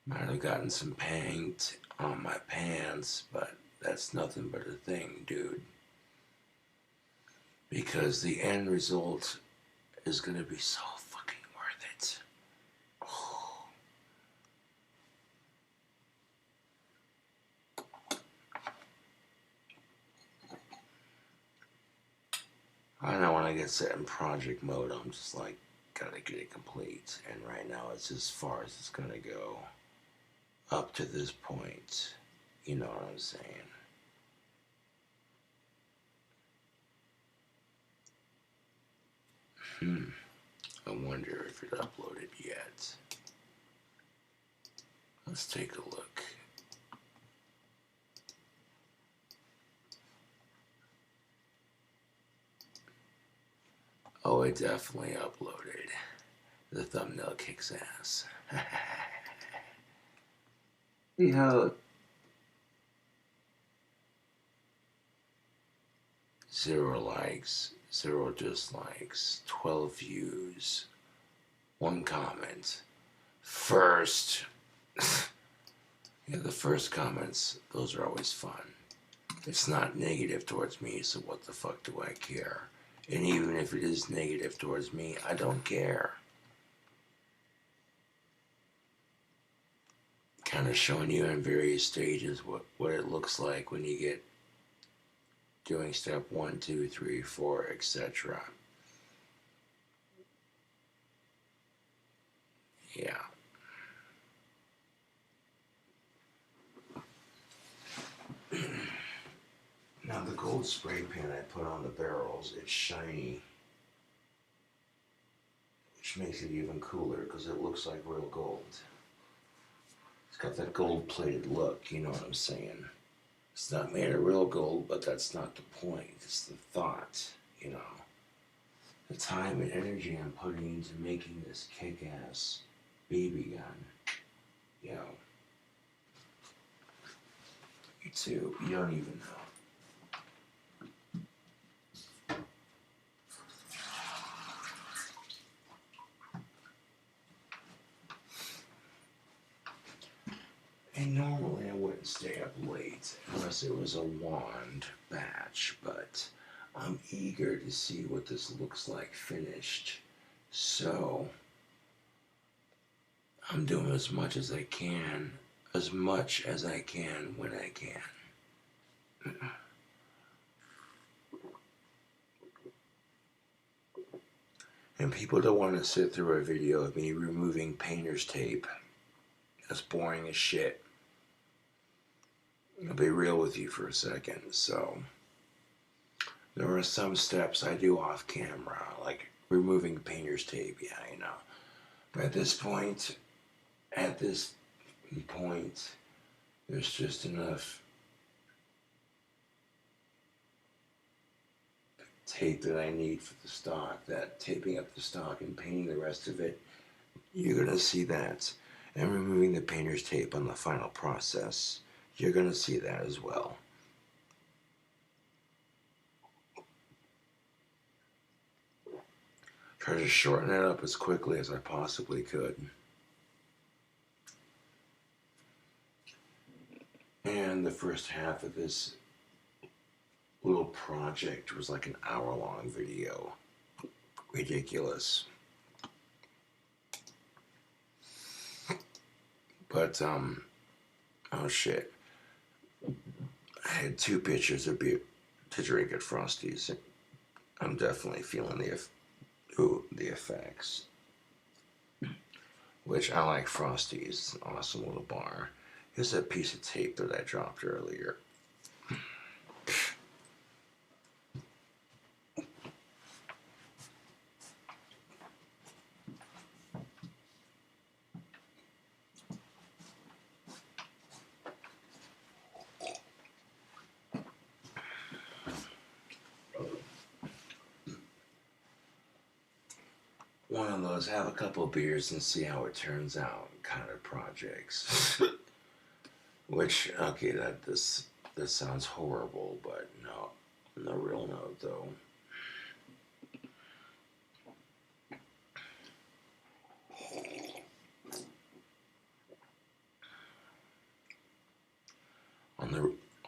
Speaker 1: Might have gotten some paint on my pants, but that's nothing but a thing, dude. Because the end result is gonna be so fucking worth it. Oh. I know when I get set in project mode, I'm just like, gotta get it complete. And right now it's as far as it's gonna go up to this point. You know what I'm saying? I wonder if it uploaded yet. Let's take a look. Oh, it definitely uploaded. The thumbnail kicks ass. You know, 0 likes, 0 dislikes, 12 views, 1 comment. First. Yeah, the first comments, those are always fun. It's not negative towards me, so what the fuck do I care? And even if it is negative towards me, I don't care. Kind of showing you in various stages what it looks like when you get doing step 1, 2, 3, 4, etc. Yeah. Now the gold spray paint I put on the barrels, it's shiny, which which makes it even cooler because it looks like real gold. It's got that gold-plated look, you know what I'm saying? It's not made of real gold, but that's not the point. It's the thought, you know. The time and energy I'm putting into making this kick-ass BB gun. You know. You too. You don't even know. And normally I wouldn't stay up late unless it was a wand batch, but I'm eager to see what this looks like finished. So I'm doing as much as I can when I can. And people don't want to sit through a video of me removing painter's tape. That's boring as shit. I'll be real with you for a second. So there are some steps I do off camera, like removing painter's tape, yeah, you know. But at this point, there's just enough tape that I need for the stock, that taping up the stock and painting the rest of it, you're gonna see that. And removing the painter's tape on the final process, you're gonna see that as well. Try to shorten it up as quickly as I possibly could. And the first half of this little project was like an hour-long video. Ridiculous. But, oh shit. I had 2 pitchers of beer to drink at Frosty's. I'm definitely feeling the effects. Which I like Frosty's. It's an awesome little bar. Here's a piece of tape that I dropped earlier. One of those have a couple of beers and see how it turns out kind of projects. Which, okay, this sounds horrible, but no, on the real note though.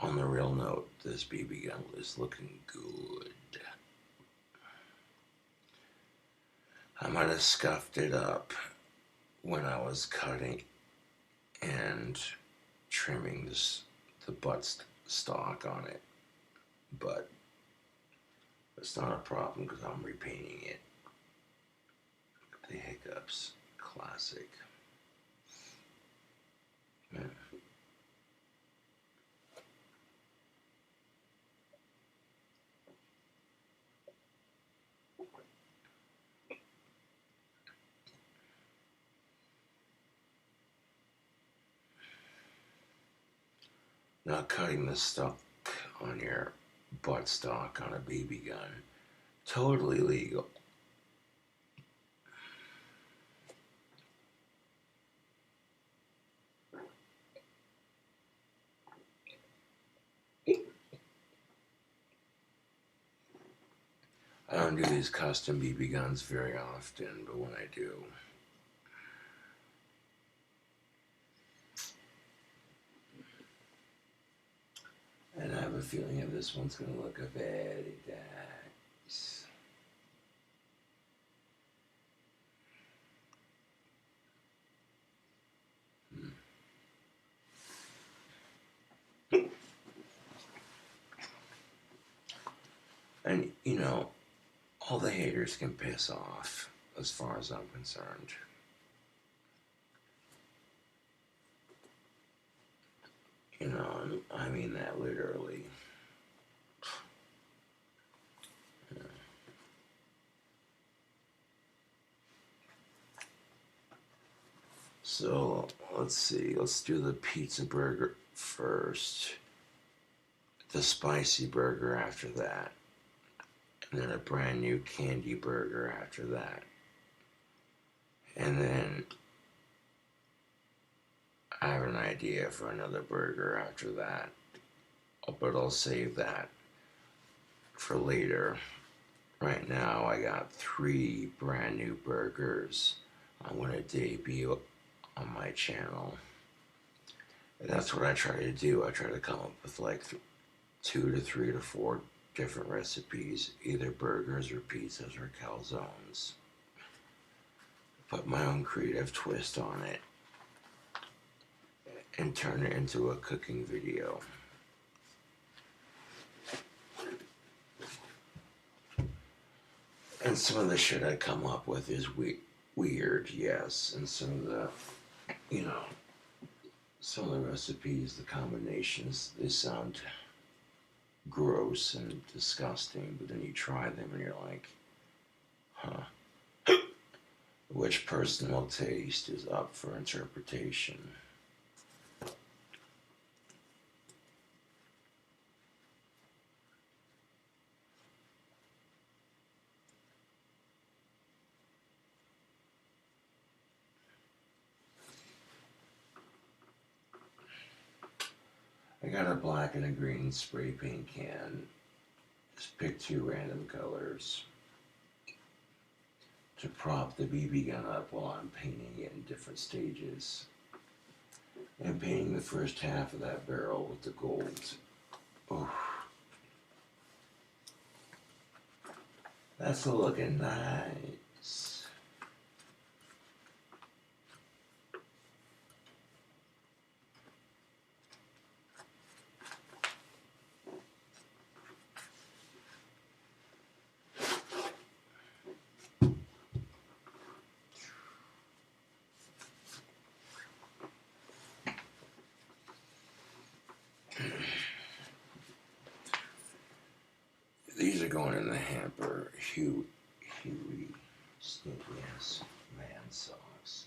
Speaker 1: On the real note, this BB gun is looking good. I might have scuffed it up when I was cutting and trimming the butt stock on it, but it's not a problem because I'm repainting it. The hiccups, classic. Yeah. Now cutting the stock on your butt stock on a BB gun, totally legal. I don't do these custom BB guns very often, but when I do, and I have a feeling that this one's going to look very nice. And, you know, all the haters can piss off as far as I'm concerned. You know, I mean that literally. let's see, let's do the pizza burger first, the spicy burger after that, and then a brand new candy burger after that. And then I have an idea for another burger after that, but I'll save that for later. Right now I got 3 brand new burgers I'm going to debut on my channel. And that's what I try to do. I try to come up with like 2 to 3 to 4 different recipes, either burgers or pizzas or calzones. Put my own creative twist on it and turn it into a cooking video. And some of the shit I come up with is weird, yes, and some of the, you know, some of the recipes, the combinations, they sound gross and disgusting, but then you try them and you're like, huh. Which personal taste is up for interpretation. I got a black and a green spray paint can. Just pick 2 random colors to prop the BB gun up while I'm painting it in different stages. And painting the first half of that barrel with the gold. Oh, that's looking nice. These are going in the hamper. Huey, stinky ass man sauce.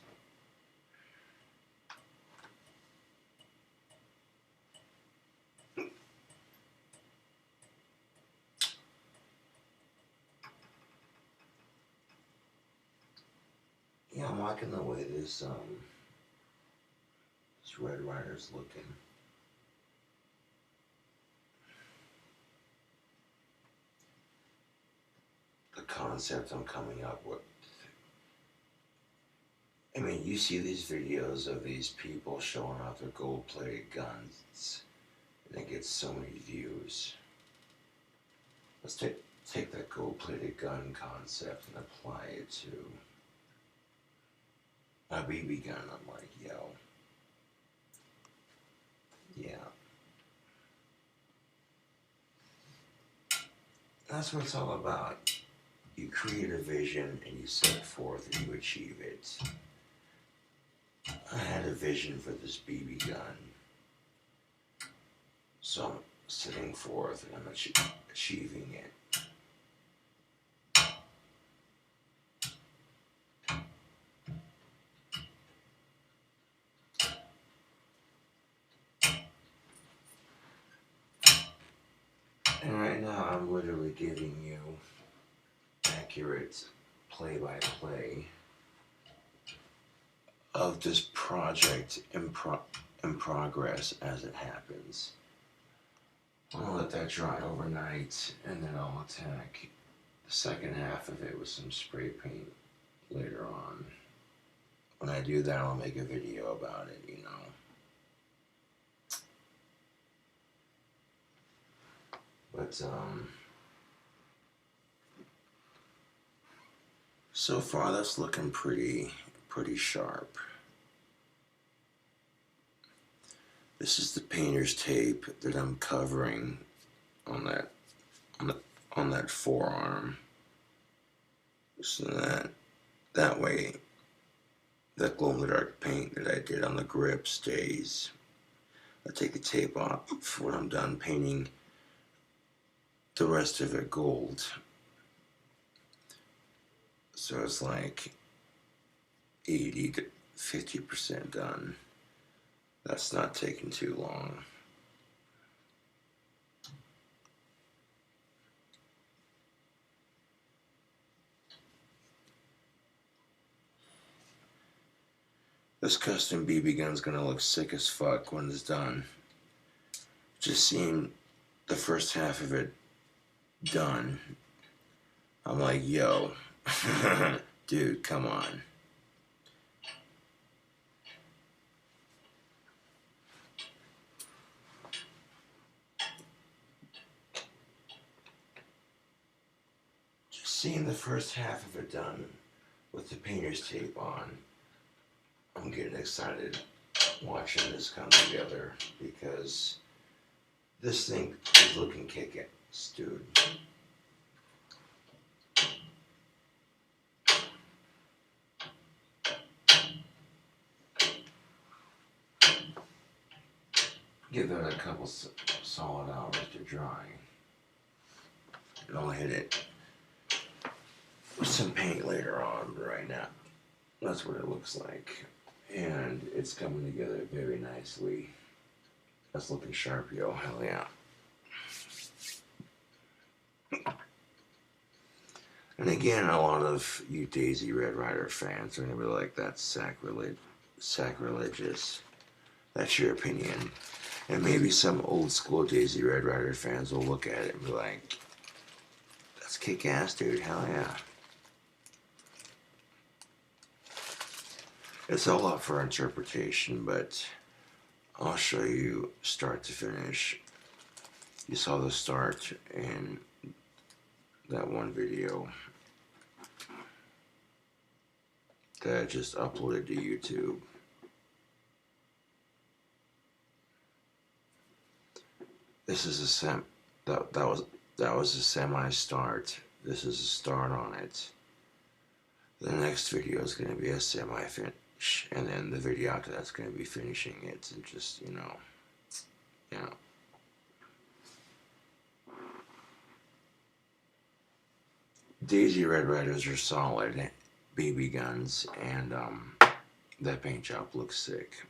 Speaker 1: Yeah, I'm liking the way this Red Rider's looking. The concept I'm coming up with. I mean, you see these videos of these people showing off their gold-plated guns, and it gets so many views. Let's take that gold-plated gun concept and apply it to a BB gun. I'm like, yo, yeah. That's what it's all about. You create a vision and you set forth and you achieve it. I had a vision for this BB gun, so I'm setting forth and I'm achieving it. And right now I'm literally giving you accurate play-by-play of this project in progress as it happens. I'll let that dry overnight, and then I'll attack the second half of it with some spray paint later on. When I do that, I'll make a video about it, you know. But, so far that's looking pretty sharp. This is the painter's tape that I'm covering on that forearm, so that way that glow-in-the-dark paint that I did on the grip stays. I take the tape off when I'm done painting the rest of it gold. So it's like 80 to 50% done. That's not taking too long. This custom BB gun's gonna look sick as fuck when it's done. Just seeing the first half of it done, I'm like, yo, dude, come on. Just seeing the first half of it done with the painter's tape on, I'm getting excited watching this come together because this thing is looking kick-ass, dude. Give that a couple solid hours to dry. And I'll hit it with some paint later on, but right now, that's what it looks like. And it's coming together very nicely. That's looking sharp, yo. Hell yeah. And again, a lot of you Daisy Red Rider fans are going to be like, that's sacrilegious. That's your opinion. And maybe some old school Daisy Red Rider fans will look at it and be like, that's kick-ass, dude. Hell yeah. It's all up for interpretation, but I'll show you start to finish. You saw the start in that one video that I just uploaded to YouTube. This is a that was a semi-start. This is a start on it. The next video is going to be a semi-finish, and then the video after that's going to be finishing it, and just, you know. Daisy Red Riders are solid BB guns, and that paint job looks sick.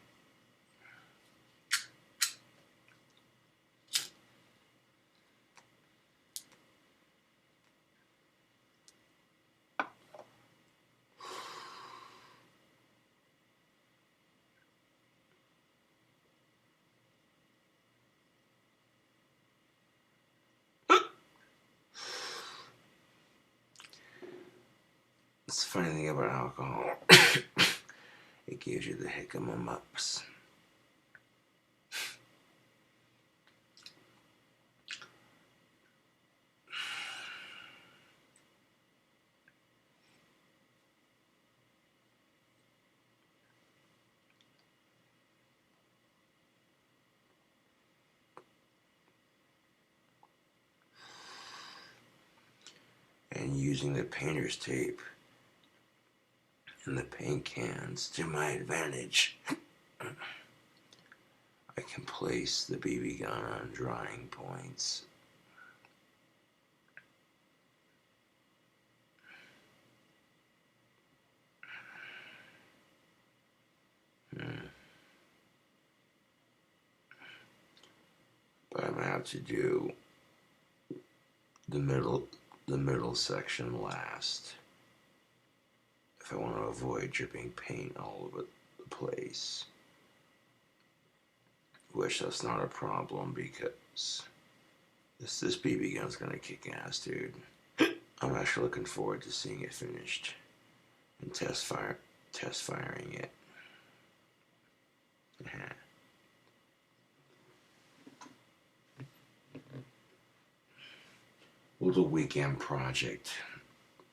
Speaker 1: It's the funny thing about alcohol. It gives you the hiccups. And using the painter's tape and the paint cans to my advantage, I can place the BB gun on drying points. But I'm gonna have to do the middle section last if I want to avoid dripping paint all over the place. Which that's not a problem because this BB gun's gonna kick ass, dude. I'm actually looking forward to seeing it finished and test firing it. A little weekend project,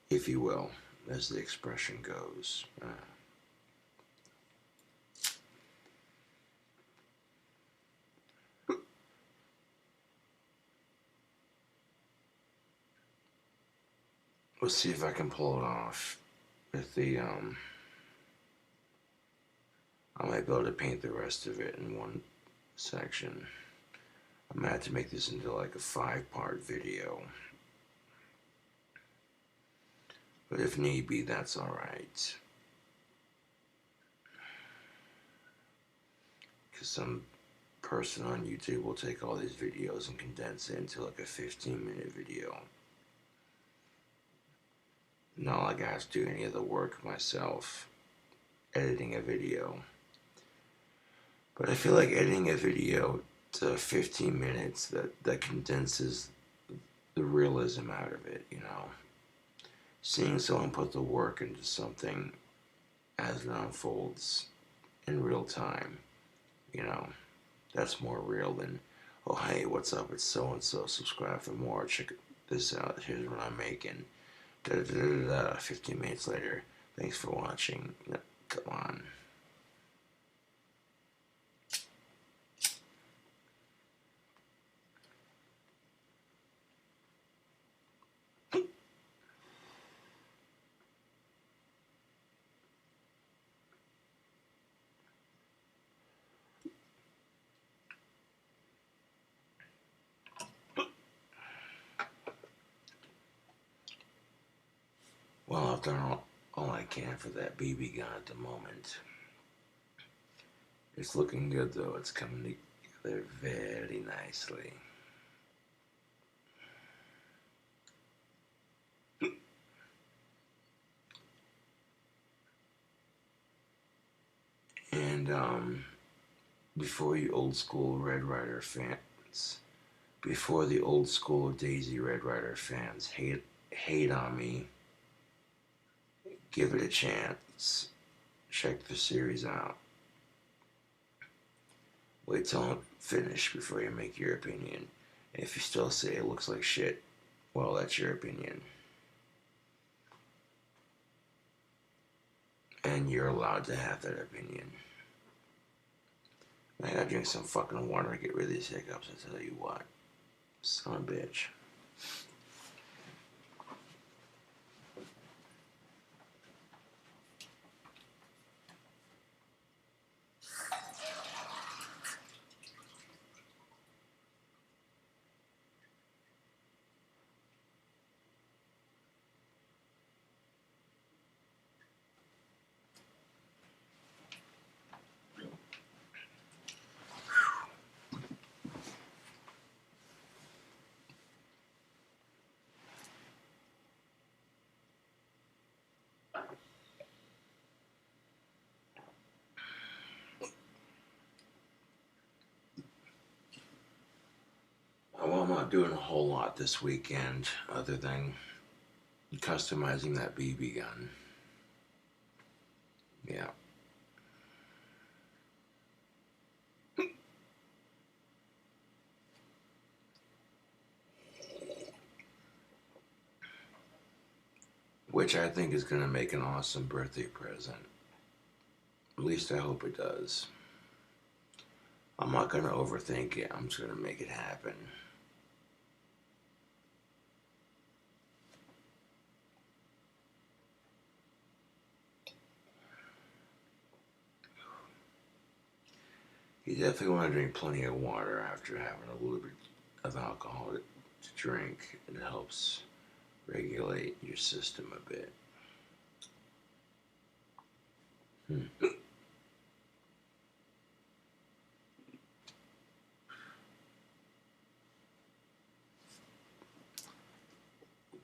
Speaker 1: if you will, as the expression goes. Let's see if I can pull it off with the, I might be able to paint the rest of it in one section. I'm gonna have to make this into like a 5-part video. But if need be, that's alright. because some person on YouTube will take all these videos and condense it into like a 15-minute video. Not like I have to do any of the work myself, editing a video. But I feel like editing a video to 15 minutes that condenses the realism out of it, you know. Seeing someone put the work into something as it unfolds in real time, you know, that's more real than, oh, hey, what's up, it's so-and-so, subscribe for more, check this out, here's what I'm making, da da da da da, 15 minutes later, thanks for watching. No, come on. Well, I've done all I can for that BB gun at the moment. It's looking good though, it's coming together very nicely. And before you old school Red Ryder fans, before the old school Daisy Red Ryder fans hate on me, give it a chance. Check the series out. Wait till I'm finished before you make your opinion. And if you still say it looks like shit, well, that's your opinion. And you're allowed to have that opinion. I gotta drink some fucking water to get rid of these hiccups, I tell you what. Son of a bitch. Well, I'm not doing a whole lot this weekend other than customizing that BB gun. Yeah. Which I think is going to make an awesome birthday present. At least I hope it does. I'm not going to overthink it. I'm just going to make it happen. You definitely want to drink plenty of water after having a little bit of alcohol to drink. It helps regulate your system a bit.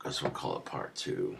Speaker 1: Guess we'll call it part 2.